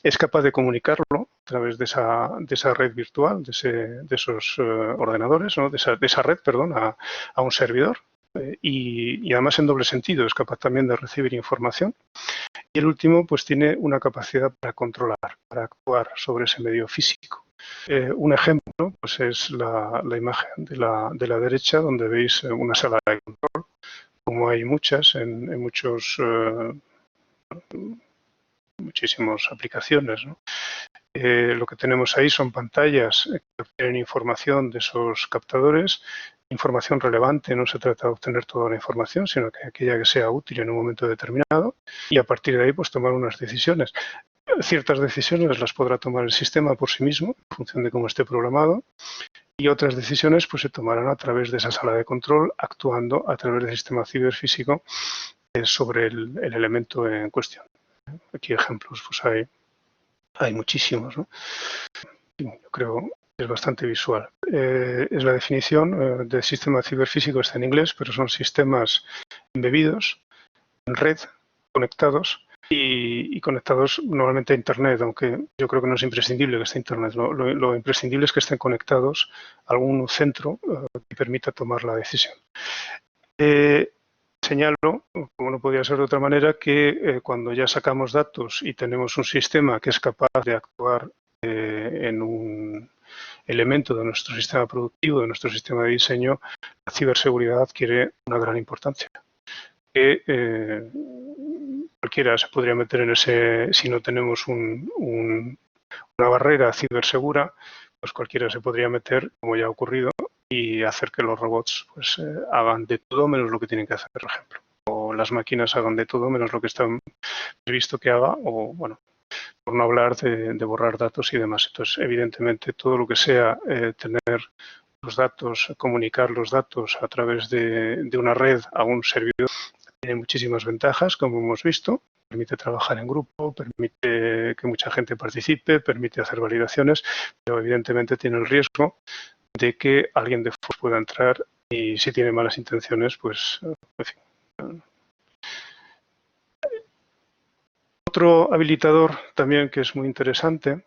es capaz de comunicarlo a través de esa red virtual, de esos ordenadores, ¿no? de esa red, perdón, a un servidor. Y además en doble sentido, es capaz también de recibir información. Y el último, pues tiene una capacidad para controlar, para actuar sobre ese medio físico. Un ejemplo pues es la imagen de la derecha, donde veis una sala de control, como hay muchas en muchísimas aplicaciones, ¿no? Lo que tenemos ahí son pantallas que obtienen información de esos captadores, información relevante, no se trata de obtener toda la información, sino que aquella que sea útil en un momento determinado y a partir de ahí pues tomar unas decisiones. Ciertas decisiones las podrá tomar el sistema por sí mismo, en función de cómo esté programado, y otras decisiones pues se tomarán a través de esa sala de control, actuando a través del sistema ciberfísico sobre el elemento en cuestión. Aquí ejemplos pues hay muchísimos, ¿no? Yo creo que es bastante visual. Es la definición del sistema ciberfísico, está en inglés, pero son sistemas embebidos en red, conectados y conectados normalmente a Internet, aunque yo creo que no es imprescindible que esté Internet. Lo imprescindible es que estén conectados a algún centro que permita tomar la decisión. Señalo, como no podía ser de otra manera, que cuando ya sacamos datos y tenemos un sistema que es capaz de actuar en un elemento de nuestro sistema productivo, de nuestro sistema de diseño, la ciberseguridad adquiere una gran importancia. Que cualquiera se podría meter en ese, si no tenemos una barrera cibersegura, pues cualquiera se podría meter, como ya ha ocurrido, y hacer que los robots pues, hagan de todo menos lo que tienen que hacer, por ejemplo. O las máquinas hagan de todo menos lo que está previsto que haga, o bueno, por no hablar de borrar datos y demás. Entonces, evidentemente, todo lo que sea tener los datos, comunicar los datos a través de una red a un servidor, tiene muchísimas ventajas, como hemos visto. Permite trabajar en grupo, permite que mucha gente participe, permite hacer validaciones, pero evidentemente tiene el riesgo de que alguien de fuera pueda entrar y si tiene malas intenciones, pues, en fin. Otro habilitador también que es muy interesante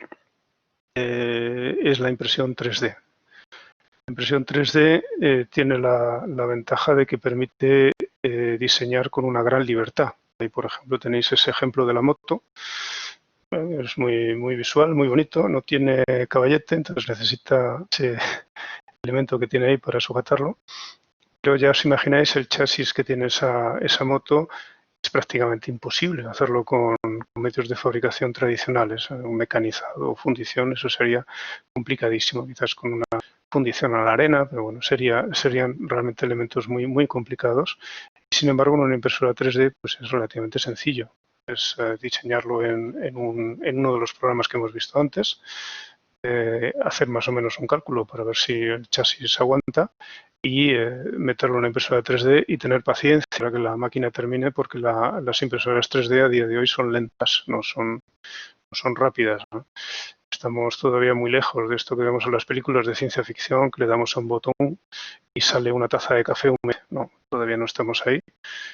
es la impresión 3D. La impresión 3D tiene la ventaja de que permite diseñar con una gran libertad. Ahí, por ejemplo, tenéis ese ejemplo de la moto. Es muy visual, muy bonito, no tiene caballete, entonces necesita ese elemento que tiene ahí para sujetarlo. Pero ya os imagináis el chasis que tiene esa moto, es prácticamente imposible hacerlo con medios de fabricación tradicionales, un mecanizado o fundición, eso sería complicadísimo, quizás con una fundición a la arena, pero bueno, serían realmente elementos muy complicados Sin embargo, en una impresora 3D pues es relativamente sencillo. Es diseñarlo en uno de los programas que hemos visto antes, hacer más o menos un cálculo para ver si el chasis aguanta y meterlo en una impresora 3D y tener paciencia para que la máquina termine, porque las impresoras 3D a día de hoy son lentas, no son rápidas, ¿no? Estamos todavía muy lejos de esto que vemos en las películas de ciencia ficción, que le damos a un botón y sale una taza de café húmedo. No, todavía no estamos ahí.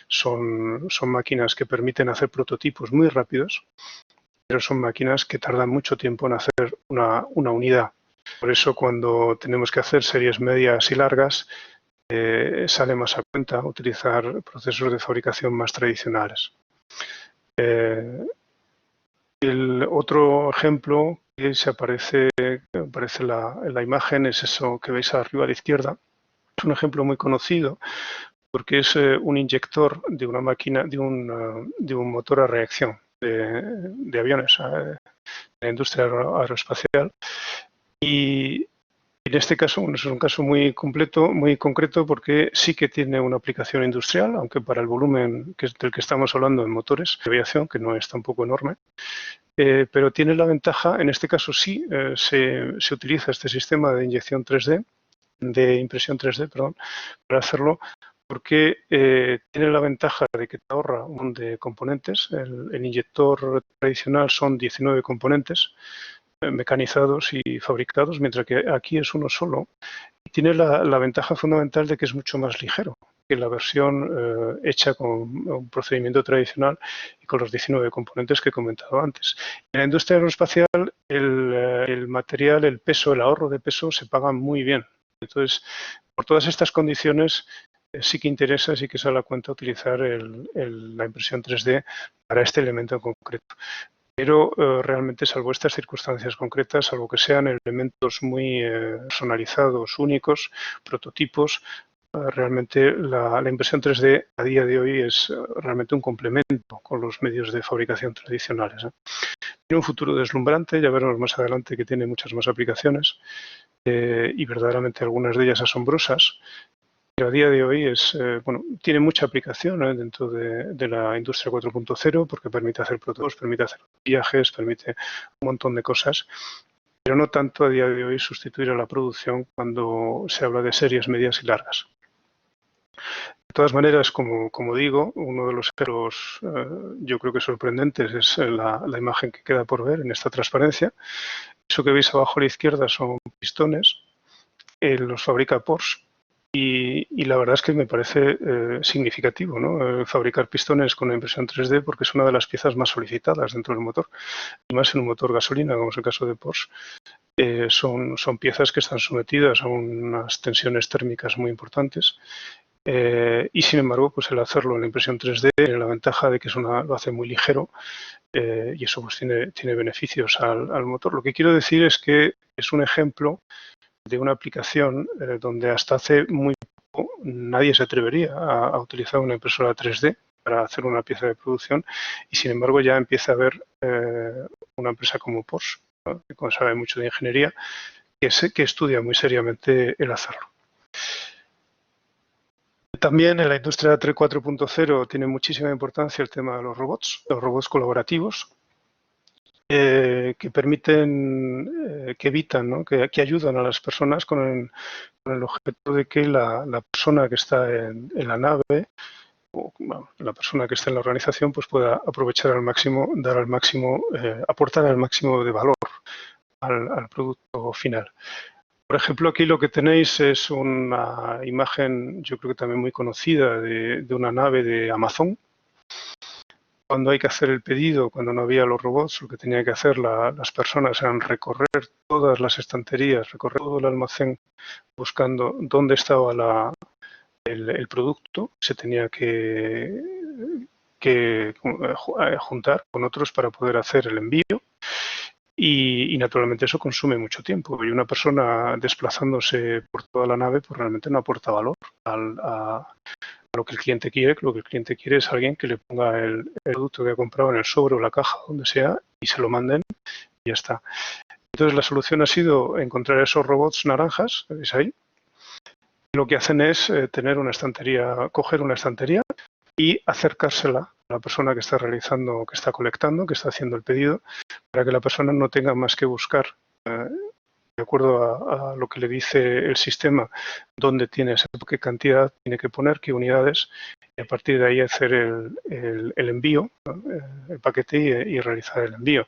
Son máquinas que permiten hacer prototipos muy rápidos, pero son máquinas que tardan mucho tiempo en hacer una unidad. Por eso, cuando tenemos que hacer series medias y largas, sale más a cuenta utilizar procesos de fabricación más tradicionales. El otro ejemplo que aparece en la imagen es eso que veis arriba a la izquierda. Es un ejemplo muy conocido porque es un inyector de una máquina, de un motor a reacción de aviones, de la industria aeroespacial. Y en este caso es un caso muy concreto, porque sí que tiene una aplicación industrial, aunque para el volumen del que estamos hablando en motores de aviación, que no es tampoco enorme. Pero tiene la ventaja, en este caso sí, se utiliza este sistema de inyección 3D, de impresión 3D, perdón, para hacerlo, porque tiene la ventaja de que te ahorra un montón de componentes. El inyector tradicional son 19 componentes mecanizados y fabricados, mientras que aquí es uno solo. Y tiene la ventaja fundamental de que es mucho más ligero que la versión hecha con un procedimiento tradicional y con los 19 componentes que he comentado antes. En la industria aeroespacial, el material, el peso, el ahorro de peso se paga muy bien. Entonces, por todas estas condiciones, sí que interesa, sí que sale a cuenta utilizar la impresión 3D para este elemento en concreto. Pero realmente, salvo estas circunstancias concretas, salvo que sean elementos muy personalizados, únicos, prototipos, realmente la impresión 3D a día de hoy es realmente un complemento con los medios de fabricación tradicionales. Tiene un futuro deslumbrante, ya veremos más adelante que tiene muchas más aplicaciones y verdaderamente algunas de ellas asombrosas. Pero a día de hoy tiene mucha aplicación dentro de la industria 4.0, porque permite hacer prototipos, permite hacer viajes, permite un montón de cosas, pero no tanto a día de hoy sustituir a la producción cuando se habla de series medias y largas. De todas maneras, como digo, uno de los ejemplos yo creo que sorprendentes es la imagen que queda por ver en esta transparencia. Eso que veis abajo a la izquierda son pistones, los fabrica Porsche. Y la verdad es que me parece significativo, ¿no? Fabricar pistones con impresión 3D, porque es una de las piezas más solicitadas dentro del motor, y más en un motor gasolina, como es el caso de Porsche. Son piezas que están sometidas a unas tensiones térmicas muy importantes y, sin embargo, pues el hacerlo en la impresión 3D tiene la ventaja de que lo hace muy ligero y eso pues tiene beneficios al motor. Lo que quiero decir es que es un ejemplo de una aplicación donde hasta hace muy poco nadie se atrevería a utilizar una impresora 3D para hacer una pieza de producción, y sin embargo ya empieza a haber una empresa como Porsche, ¿no?, que sabe mucho de ingeniería, que estudia muy seriamente el hacerlo. También en la industria 4.0 tiene muchísima importancia el tema de los robots colaborativos, que permiten, que evitan, ¿no?, que ayudan a las personas con el objeto de que la persona que está en la nave, o la persona que está en la organización, pues pueda aprovechar al máximo, aportar al máximo de valor al producto final. Por ejemplo, aquí lo que tenéis es una imagen, yo creo que también muy conocida, de una nave de Amazon. Cuando hay que hacer el pedido, cuando no había los robots, lo que tenían que hacer las personas eran recorrer todas las estanterías, recorrer todo el almacén buscando dónde estaba el producto. Se tenía que juntar con otros para poder hacer el envío. Y naturalmente eso consume mucho tiempo, y una persona desplazándose por toda la nave pues realmente no aporta valor a lo que el cliente quiere. Lo que el cliente quiere es alguien que le ponga el producto que ha comprado en el sobre o la caja, donde sea, y se lo manden y ya está. Entonces la solución ha sido encontrar esos robots naranjas, ¿veis ahí? Lo que hacen es tener una estantería, coger una estantería, y acercársela a la persona que está realizando, que está colectando, que está haciendo el pedido, para que la persona no tenga más que buscar de acuerdo a lo que le dice el sistema, dónde tiene qué cantidad tiene que poner, qué unidades, y a partir de ahí hacer el envío, ¿no? El paquete y realizar el envío.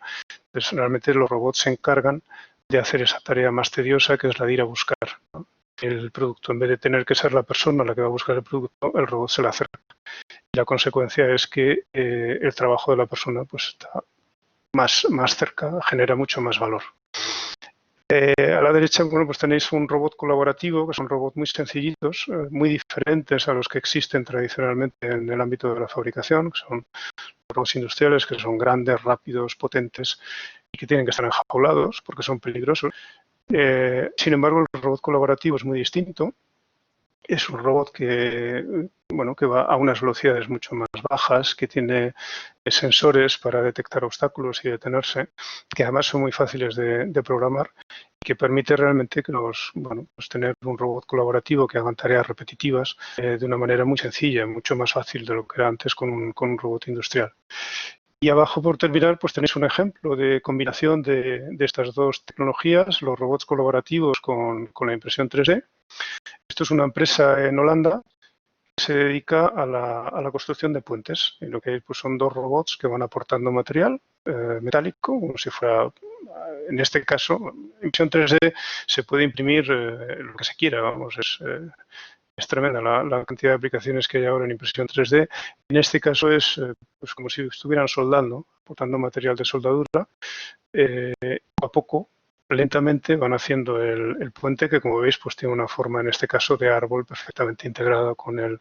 Entonces, realmente los robots se encargan de hacer esa tarea más tediosa, que es la de ir a buscar, ¿no? El producto. En vez de tener que ser la persona la que va a buscar el producto, el robot se le acerca. Y la consecuencia es que el trabajo de la persona pues está más cerca, genera mucho más valor. A la derecha, bueno, pues tenéis un robot colaborativo, que son robots muy sencillitos, muy diferentes a los que existen tradicionalmente en el ámbito de la fabricación, que son robots industriales, que son grandes, rápidos, potentes y que tienen que estar enjaulados porque son peligrosos. Sin embargo, el robot colaborativo es muy distinto. Es un robot que, bueno, que va a unas velocidades mucho más bajas, que tiene sensores para detectar obstáculos y detenerse, que además son muy fáciles de programar, y que permite realmente que pues tener un robot colaborativo que hagan tareas repetitivas de una manera muy sencilla, mucho más fácil de lo que era antes con un robot industrial. Y abajo, por terminar, pues tenéis un ejemplo de combinación de estas dos tecnologías, los robots colaborativos con la impresión 3D. Esto es una empresa en Holanda que se dedica a la construcción de puentes. Y lo que hay pues, son dos robots que van aportando material metálico, como si fuera, en este caso, impresión 3D se puede imprimir lo que se quiera, vamos, es tremenda la cantidad de aplicaciones que hay ahora en impresión 3D. En este caso es pues como si estuvieran soldando, aportando material de soldadura. Poco a poco, lentamente, van haciendo el puente que, como veis, pues tiene una forma, en este caso, de árbol perfectamente integrado con el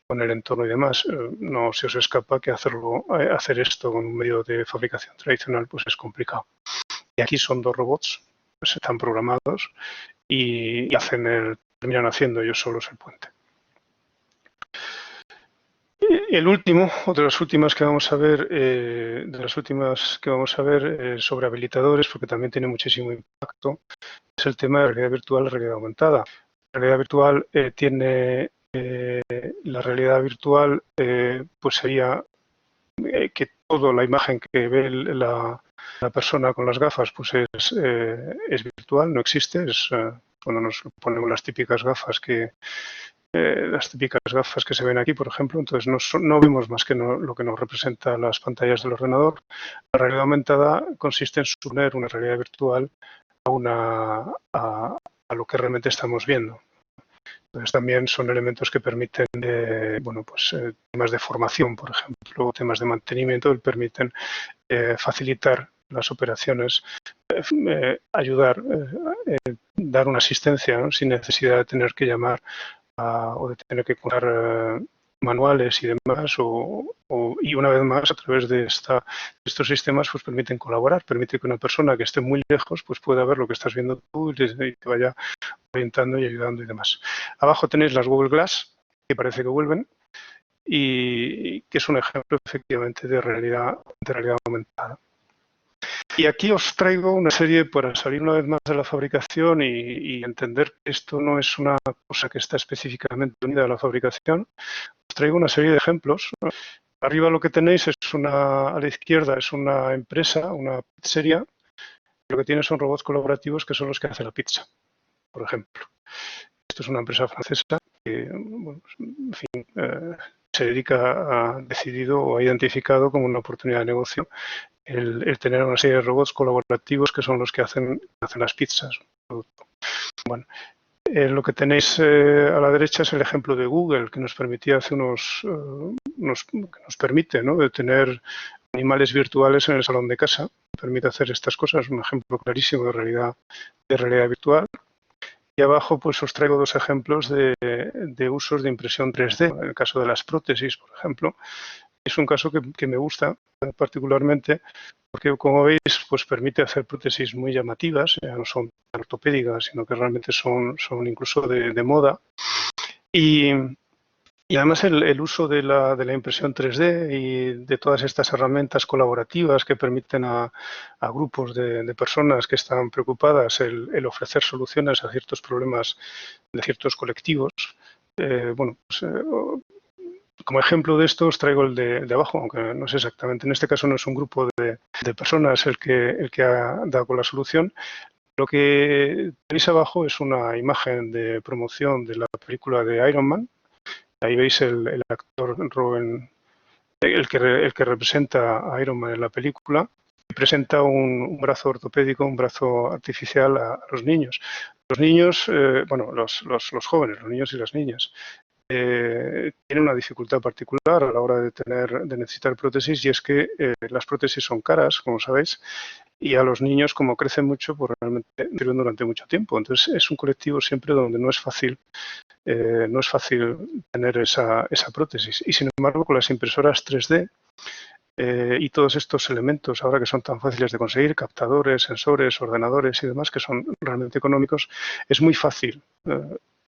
entorno y demás. No se os escapa que hacer esto con un medio de fabricación tradicional pues es complicado. Y aquí son dos robots, pues están programados y terminan haciendo ellos solos el puente. El último, o de las últimas que vamos a ver, sobre habilitadores, porque también tiene muchísimo impacto, es el tema de realidad virtual y realidad aumentada. La realidad virtual la realidad virtual pues sería que toda la imagen que ve la persona con las gafas pues es virtual, no existe, es cuando nos ponemos las típicas gafas que se ven aquí, por ejemplo, entonces no vemos más que lo que nos representa las pantallas del ordenador. La realidad aumentada consiste en suponer una realidad virtual a lo que realmente estamos viendo. Entonces también son elementos que permiten temas de formación, por ejemplo, temas de mantenimiento, que permiten facilitar las operaciones, ayudar, dar una asistencia, ¿no? Sin necesidad de tener que llamar o de tener que contar manuales y demás, y una vez más a través de estos sistemas pues permiten colaborar, permite que una persona que esté muy lejos pues pueda ver lo que estás viendo tú y te vaya orientando y ayudando y demás. Abajo tenéis las Google Glass, que parece que vuelven, y que es un ejemplo efectivamente de realidad aumentada. Y aquí os traigo una serie, para salir una vez más de la fabricación y entender que esto no es una cosa que está específicamente unida a la fabricación, os traigo una serie de ejemplos. Arriba lo que tenéis a la izquierda es una empresa, una pizzería, lo que tiene son robots colaborativos que son los que hacen la pizza, por ejemplo. Esto es una empresa francesa que, bueno, en fin, se dedica ha decidido o ha identificado como una oportunidad de negocio el tener una serie de robots colaborativos que son los que hacen las pizzas. Bueno, lo que tenéis a la derecha es el ejemplo de Google, que nos permitía hace nos permite, ¿no?, de tener animales virtuales en el salón de casa. Permite hacer estas cosas, un ejemplo clarísimo de realidad virtual. Y abajo pues os traigo dos ejemplos de usos de impresión 3D. En el caso de las prótesis, por ejemplo, es un caso que me gusta particularmente porque, como veis, pues permite hacer prótesis muy llamativas, ya no son tan ortopédicas, sino que realmente son incluso de moda. Y además el uso de la impresión 3D y de todas estas herramientas colaborativas que permiten a grupos de personas que están preocupadas el ofrecer soluciones a ciertos problemas de ciertos colectivos, Como ejemplo de esto os traigo el de abajo, aunque no es exactamente, en este caso no es un grupo de personas el que ha dado con la solución. Lo que tenéis abajo es una imagen de promoción de la película de Iron Man. Ahí veis el actor Robin, el que representa a Iron Man en la película, y presenta un brazo ortopédico, un brazo artificial a los niños. Los niños, bueno, los jóvenes, los niños y las niñas, tienen una dificultad particular a la hora de necesitar prótesis, y es que las prótesis son caras, como sabéis, y a los niños, como crecen mucho, pues realmente sirven durante mucho tiempo. Entonces es un colectivo siempre donde no es fácil tener esa prótesis. Y sin embargo, con las impresoras 3D y todos estos elementos, ahora que son tan fáciles de conseguir, captadores, sensores, ordenadores y demás, que son realmente económicos, es muy fácil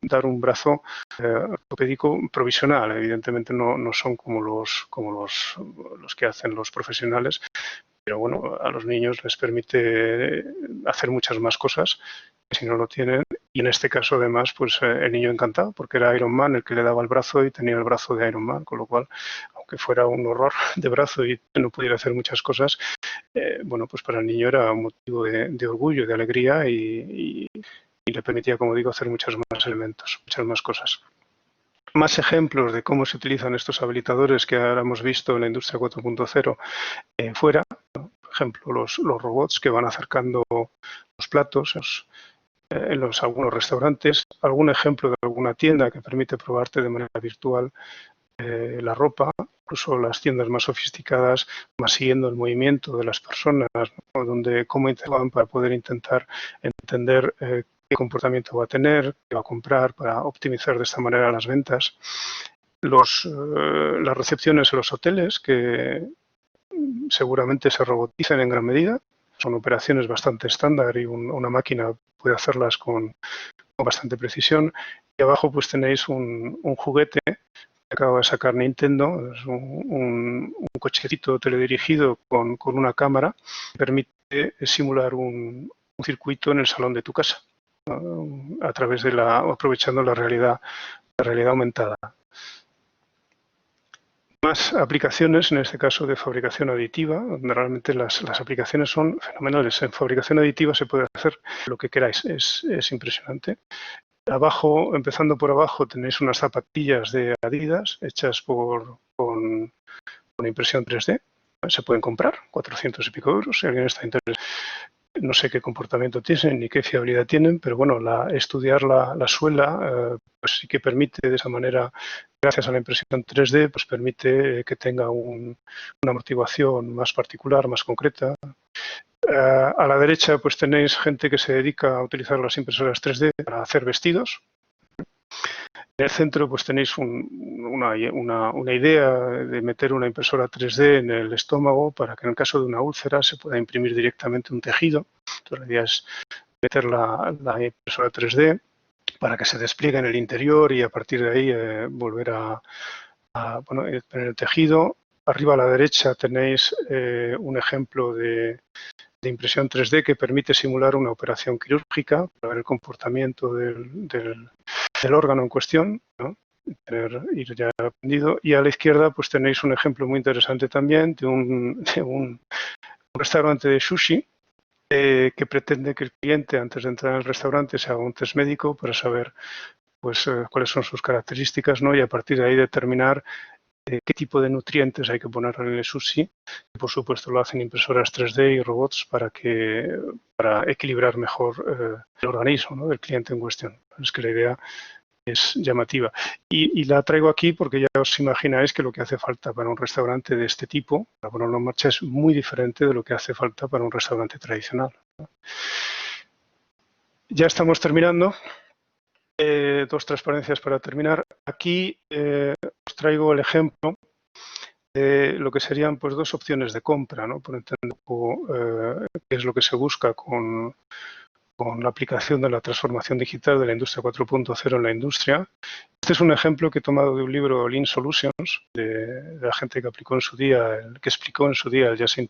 dar un brazo ortopédico provisional. Evidentemente no son como los que hacen los profesionales, pero bueno, a los niños les permite hacer muchas más cosas que si no lo tienen. Y en este caso, además, pues el niño encantado, porque era Iron Man el que le daba el brazo y tenía el brazo de Iron Man, con lo cual, aunque fuera un horror de brazo y no pudiera hacer muchas cosas, bueno, pues para el niño era un motivo de orgullo, de alegría y le permitía, como digo, hacer muchos más elementos, muchas más cosas. Más ejemplos de cómo se utilizan estos habilitadores que ahora hemos visto en la industria 4.0 fuera. Por ejemplo, los robots que van acercando los platos en algunos restaurantes. Algún ejemplo de alguna tienda que permite probarte de manera virtual la ropa. Incluso las tiendas más sofisticadas van siguiendo el movimiento de las personas, ¿no? Cómo interactúan para poder intentar entender qué comportamiento va a tener, qué va a comprar, para optimizar de esta manera las ventas. Las recepciones en los hoteles, que seguramente se roboticen en gran medida. Son operaciones bastante estándar y una máquina puede hacerlas con bastante precisión. Y abajo pues tenéis un juguete que acaba de sacar Nintendo, es un cochecito teledirigido con una cámara que permite simular un circuito en el salón de tu casa a través aprovechando la realidad aumentada. Más aplicaciones, en este caso de fabricación aditiva, donde realmente las aplicaciones son fenomenales. En fabricación aditiva se puede hacer lo que queráis, es impresionante. Abajo, empezando por abajo, tenéis unas zapatillas de Adidas hechas con impresión 3D. Se pueden comprar, 400 y pico euros, si alguien está interesado. No sé qué comportamiento tienen ni qué fiabilidad tienen, pero bueno, estudiar la suela pues sí que permite de esa manera, gracias a la impresión 3D, pues permite que tenga una amortiguación más particular, más concreta. A la derecha pues tenéis gente que se dedica a utilizar las impresoras 3D para hacer vestidos. En el centro pues tenéis una idea de meter una impresora 3D en el estómago para que en el caso de una úlcera se pueda imprimir directamente un tejido. Entonces la idea es meter la impresora 3D para que se despliegue en el interior y a partir de ahí volver a tener el tejido. Arriba a la derecha tenéis un ejemplo de impresión 3D que permite simular una operación quirúrgica para ver el comportamiento del órgano en cuestión, ¿no? Ir ya aprendido. Y a la izquierda pues tenéis un ejemplo muy interesante también de un restaurante de sushi que pretende que el cliente, antes de entrar en el restaurante, se haga un test médico para saber pues cuáles son sus características, ¿no? Y a partir de ahí determinar qué tipo de nutrientes hay que poner en el sushi. Y por supuesto lo hacen impresoras 3D y robots para equilibrar mejor el organismo, ¿no?, del cliente en cuestión. Es que la idea es llamativa. Y la traigo aquí porque ya os imagináis que lo que hace falta para un restaurante de este tipo, para ponerlo en marcha, es muy diferente de lo que hace falta para un restaurante tradicional. Ya estamos terminando. Dos transparencias para terminar. Aquí os traigo el ejemplo de lo que serían pues dos opciones de compra, ¿no?, por entender un poco qué es lo que se busca con la aplicación de la transformación digital de la industria 4.0 en la industria. Este es un ejemplo que he tomado de un libro, Lean Solutions, de la gente que explicó en su día el Yasin.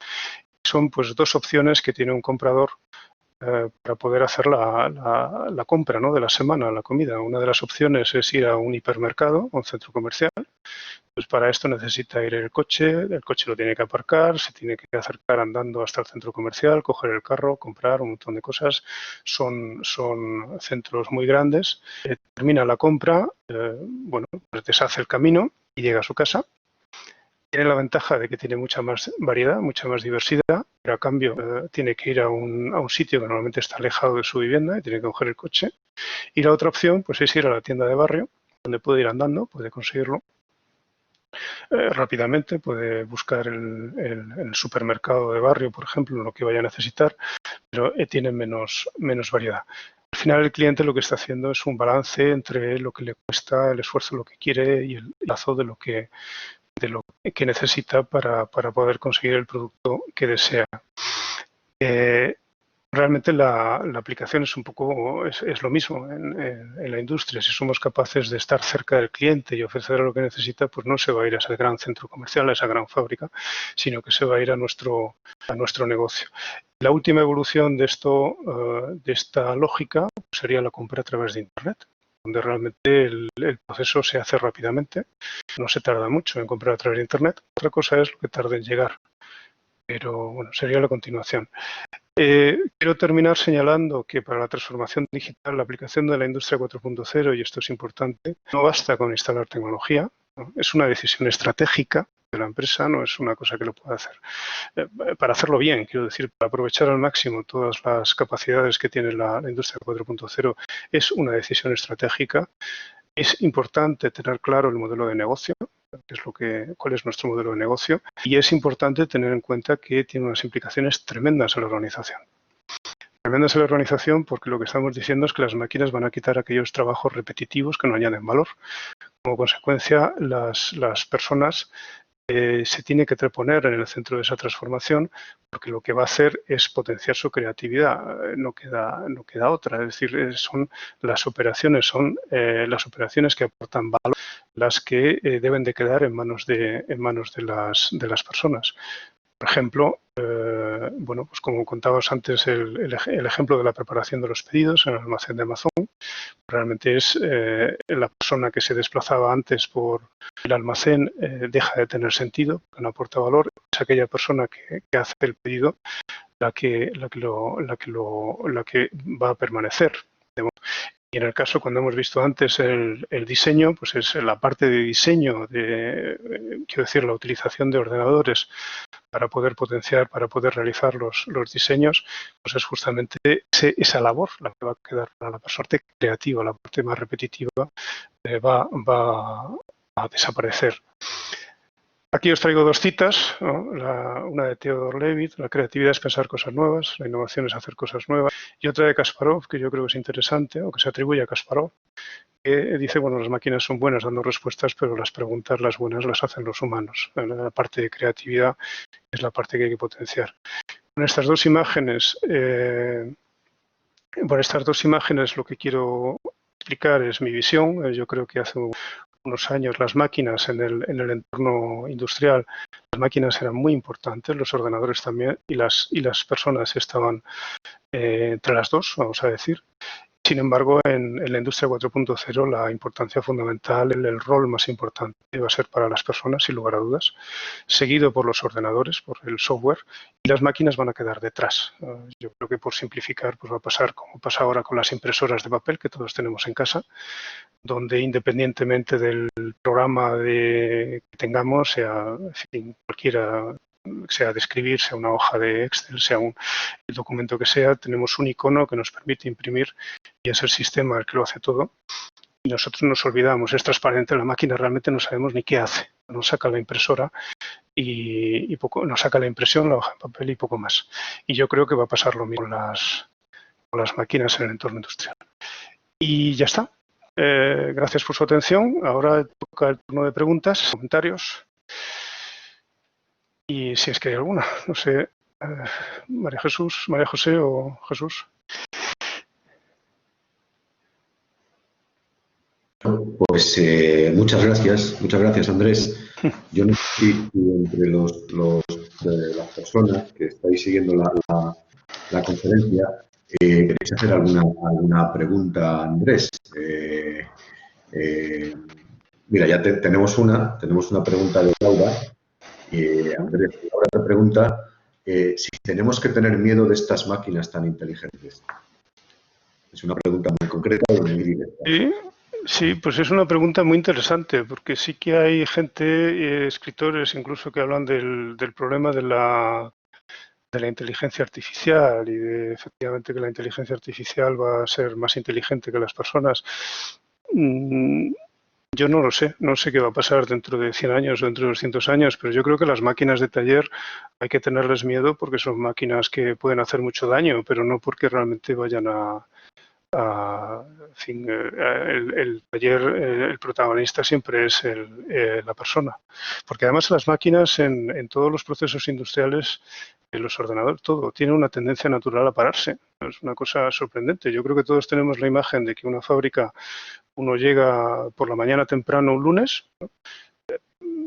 Son pues dos opciones que tiene un comprador para poder hacer la compra, ¿no?, de la semana, la comida. Una de las opciones es ir a un hipermercado, a un centro comercial. Pues para esto necesita ir el coche lo tiene que aparcar, se tiene que acercar andando hasta el centro comercial, coger el carro, comprar un montón de cosas. Son centros muy grandes. Termina la compra, bueno, pues deshace el camino y llega a su casa. Tiene la ventaja de que tiene mucha más variedad, mucha más diversidad, pero a cambio tiene que ir a un sitio que normalmente está alejado de su vivienda y tiene que coger el coche. Y la otra opción pues es ir a la tienda de barrio, donde puede ir andando, puede conseguirlo rápidamente, puede buscar el supermercado de barrio, por ejemplo, lo que vaya a necesitar, pero tiene menos variedad. Al final el cliente lo que está haciendo es un balance entre lo que le cuesta, el esfuerzo, lo que quiere y el plazo de lo que necesita para poder conseguir el producto que desea. Realmente la aplicación es un poco es lo mismo en la industria. Si somos capaces de estar cerca del cliente y ofrecer lo que necesita, pues no se va a ir a ese gran centro comercial, a esa gran fábrica, sino que se va a ir a nuestro negocio. La última evolución de esta lógica sería la compra a través de Internet, donde realmente el proceso se hace rápidamente. No se tarda mucho en comprar a través de Internet. Otra cosa es lo que tarde en llegar. Pero bueno, sería la continuación. Quiero terminar señalando que para la transformación digital, la aplicación de la industria 4.0, y esto es importante, no basta con instalar tecnología, ¿no? Es una decisión estratégica de la empresa, no es una cosa que lo pueda hacer. Para hacerlo bien, quiero decir, para aprovechar al máximo todas las capacidades que tiene la industria 4.0, es una decisión estratégica. Es importante tener claro el modelo de negocio, cuál es nuestro modelo de negocio, y es importante tener en cuenta que tiene unas implicaciones tremendas en la organización. Tremendas en la organización porque lo que estamos diciendo es que las máquinas van a quitar aquellos trabajos repetitivos que no añaden valor. Como consecuencia, las personas se tiene que treponer en el centro de esa transformación, porque lo que va a hacer es potenciar su creatividad. No queda otra. Es decir, son las operaciones que aportan valor, las que deben de quedar en manos de las personas. Por ejemplo, bueno, pues como contabas antes, el ejemplo de la preparación de los pedidos en el almacén de Amazon, realmente es la persona que se desplazaba antes por el almacén deja de tener sentido, no aporta valor, es aquella persona que hace el pedido la que va a permanecer. Y en el caso, cuando hemos visto antes el diseño, pues es la parte de diseño, quiero decir, la utilización de ordenadores para poder potenciar, para poder realizar los diseños, pues es justamente esa labor la que va a quedar para la parte creativa, la parte más repetitiva va a desaparecer. Aquí os traigo dos citas, ¿no? Una de Theodor Levitt, la creatividad es pensar cosas nuevas, la innovación es hacer cosas nuevas, y otra de Kasparov, que yo creo que es interesante, o que se atribuye a Kasparov, que dice, bueno, las máquinas son buenas dando respuestas, pero las preguntas, las buenas, las hacen los humanos. La parte de creatividad es la parte que hay que potenciar. Con estas dos imágenes, lo que quiero explicar es mi visión. Yo creo que hace unos años las máquinas en el entorno industrial, las máquinas eran muy importantes, los ordenadores también, y las personas estaban entre las dos, vamos a decir. Sin embargo, en la industria 4.0 la importancia fundamental, el rol más importante va a ser para las personas, sin lugar a dudas, seguido por los ordenadores, por el software, y las máquinas van a quedar detrás. Yo creo que por simplificar pues va a pasar como pasa ahora con las impresoras de papel que todos tenemos en casa, donde independientemente del programa que tengamos, sea cualquiera, sea de escribir, sea una hoja de Excel, sea el documento que sea, tenemos un icono que nos permite imprimir y es el sistema el que lo hace todo. Y nosotros nos olvidamos, es transparente, la máquina realmente no sabemos ni qué hace. Nos saca la impresora y nos saca la impresión, la hoja de papel y poco más. Y yo creo que va a pasar lo mismo con las máquinas en el entorno industrial. Y ya está. Gracias por su atención. Ahora toca el turno de preguntas, comentarios. Y si es que hay alguna, no sé, María José o Jesús. Pues muchas gracias Andrés. Yo no sé si entre las personas que estáis siguiendo la conferencia ¿Queréis hacer alguna pregunta, Andrés? Mira, ya tenemos una pregunta de Laura. Andrés, Laura te pregunta si tenemos que tener miedo de estas máquinas tan inteligentes. Es una pregunta muy concreta y muy directa. Sí, pues es una pregunta muy interesante, porque sí que hay gente, escritores incluso, que hablan del problema de la inteligencia artificial y de efectivamente que la inteligencia artificial va a ser más inteligente que las personas. Yo no lo sé, no sé qué va a pasar dentro de 100 años o dentro de 200 años, pero yo creo que las máquinas de taller hay que tenerles miedo porque son máquinas que pueden hacer mucho daño, pero no porque realmente vayan en fin, el taller, el protagonista siempre es la persona. Porque además las máquinas en todos los procesos industriales, en los ordenadores, todo, tiene una tendencia natural a pararse. Es una cosa sorprendente. Yo creo que todos tenemos la imagen de que una fábrica, uno llega por la mañana temprano un lunes, ¿no?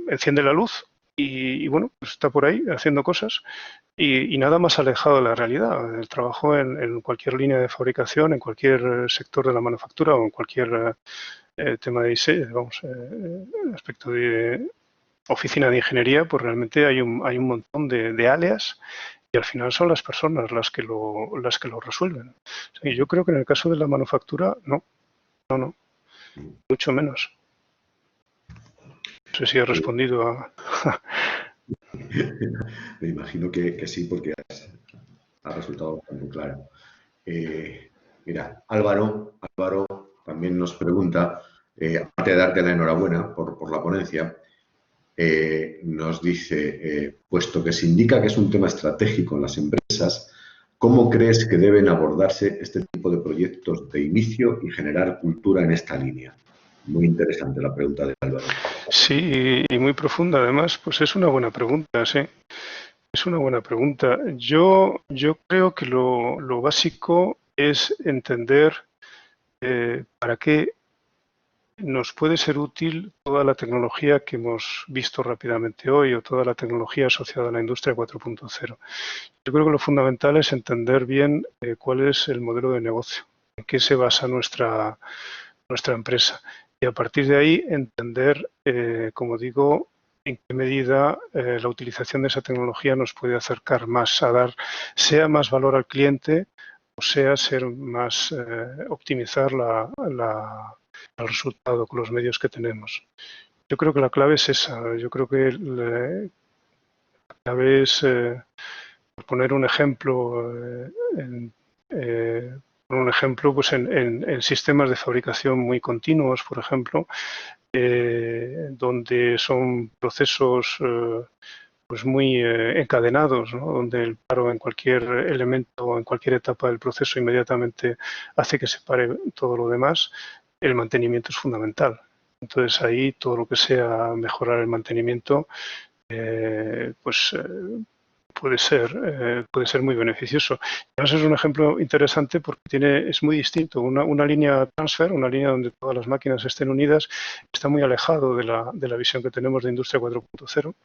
Enciende la luz y bueno, pues está por ahí haciendo cosas y nada más alejado de la realidad. El trabajo en cualquier línea de fabricación, en cualquier sector de la manufactura o en cualquier tema de diseño, vamos, aspecto de oficina de ingeniería, pues realmente hay un montón de áreas y al final son las personas las que lo resuelven. Y yo creo que en el caso de la manufactura, no, mucho menos. No sé si he respondido a... Me imagino que sí, porque ha resultado bastante claro. Mira, Álvaro también nos pregunta, aparte de darte la enhorabuena por la ponencia, nos dice, puesto que se indica que es un tema estratégico en las empresas, ¿cómo crees que deben abordarse este tipo de proyectos de inicio y generar cultura en esta línea? Muy interesante la pregunta de Álvaro. Sí, y muy profunda además, pues es una buena pregunta, sí. Es una buena pregunta. Yo creo que lo básico es entender para qué nos puede ser útil toda la tecnología que hemos visto rápidamente hoy o toda la tecnología asociada a la industria 4.0. Yo creo que lo fundamental es entender bien cuál es el modelo de negocio, en qué se basa nuestra empresa. Y a partir de ahí entender, como digo, en qué medida la utilización de esa tecnología nos puede acercar más a dar, sea más valor al cliente o sea ser más, optimizar el resultado con los medios que tenemos. Yo creo que la clave es esa. Yo creo que la clave es, por poner un ejemplo, pues en sistemas de fabricación muy continuos, por ejemplo, donde son procesos pues muy encadenados, ¿no? Donde el paro en cualquier elemento o en cualquier etapa del proceso inmediatamente hace que se pare todo lo demás, el mantenimiento es fundamental. Entonces ahí todo lo que sea mejorar el mantenimiento, puede ser muy beneficioso. Además es un ejemplo interesante porque es muy distinto. Una línea transfer, una línea donde todas las máquinas estén unidas, está muy alejado de la visión que tenemos de Industria 4.0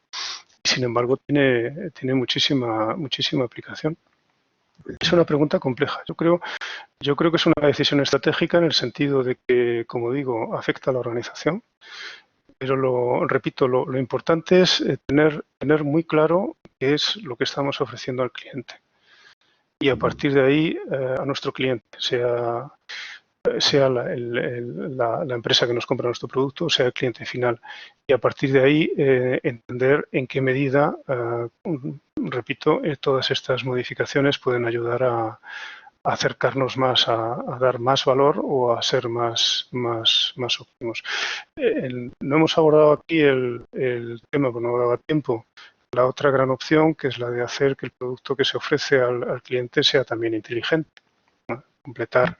y sin embargo tiene muchísima aplicación. Es una pregunta compleja. Yo creo que es una decisión estratégica en el sentido de que, como digo, afecta a la organización. Pero repito, lo importante es tener muy claro qué es lo que estamos ofreciendo al cliente. Y a partir de ahí, a nuestro cliente, sea la empresa que nos compra nuestro producto, sea el cliente final. Y a partir de ahí, entender en qué medida, repito, todas estas modificaciones pueden ayudar a acercarnos más, a dar más valor o a ser más óptimos. No hemos abordado aquí el tema, porque no daba tiempo. La otra gran opción, que es la de hacer que el producto que se ofrece al cliente sea también inteligente, ¿no? Completar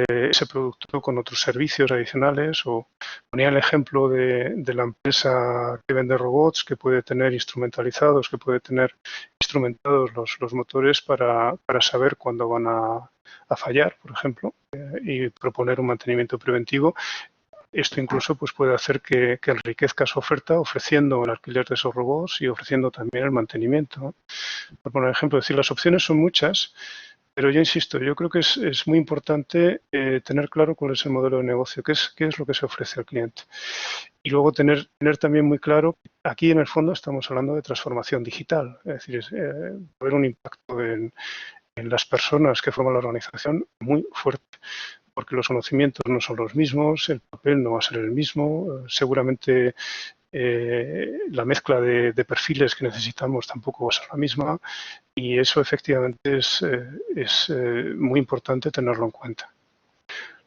ese producto con otros servicios adicionales. O ponía el ejemplo de la empresa que vende robots, que puede tener instrumentalizados los motores para saber cuándo van a fallar, por ejemplo, y proponer un mantenimiento preventivo. Esto incluso pues, puede hacer que enriquezca su oferta ofreciendo el alquiler de esos robots y ofreciendo también el mantenimiento, ¿no? Por poner ejemplo, es decir, las opciones son muchas, Pero yo insisto, yo creo que es muy importante tener claro cuál es el modelo de negocio, qué es lo que se ofrece al cliente. Y luego tener también muy claro, aquí en el fondo estamos hablando de transformación digital, es decir, haber un impacto en las personas que forman la organización muy fuerte, porque los conocimientos no son los mismos, el papel no va a ser el mismo, seguramente la mezcla de perfiles que necesitamos tampoco va a ser la misma y eso efectivamente es muy importante tenerlo en cuenta.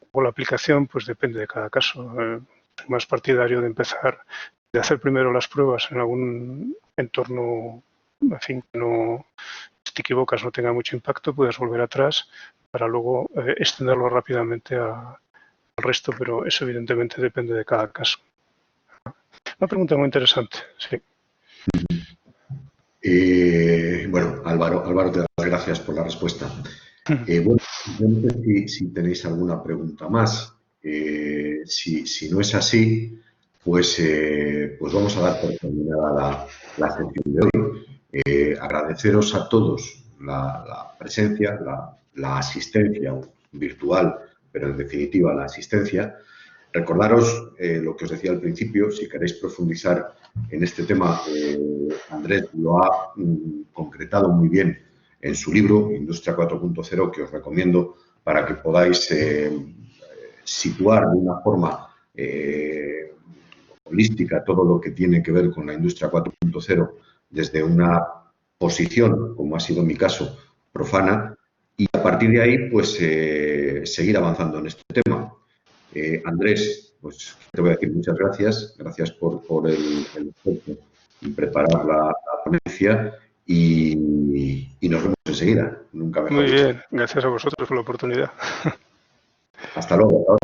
Luego la aplicación pues depende de cada caso. Soy más partidario de empezar, de hacer primero las pruebas en algún entorno, en fin, que no, si te equivocas no tenga mucho impacto, puedes volver atrás para luego extenderlo rápidamente al resto, pero eso evidentemente depende de cada caso. Una pregunta muy interesante, sí. Bueno, Álvaro, te doy las gracias por la respuesta. Bueno, yo no sé si tenéis alguna pregunta más. Si no es así, pues vamos a dar por terminada la sesión de hoy. Agradeceros a todos la presencia, la asistencia virtual, pero en definitiva la asistencia. Recordaros lo que os decía al principio, si queréis profundizar en este tema, Andrés lo ha concretado muy bien en su libro, Industria 4.0, que os recomiendo para que podáis situar de una forma holística todo lo que tiene que ver con la Industria 4.0 desde una posición, como ha sido mi caso, profana, y a partir de ahí, pues, seguir avanzando en este tema. Andrés, pues te voy a decir muchas gracias. Gracias por el esfuerzo en preparar la ponencia y nos vemos enseguida. Nunca mejor Muy dicho. bien, gracias a vosotros por la oportunidad. Hasta luego.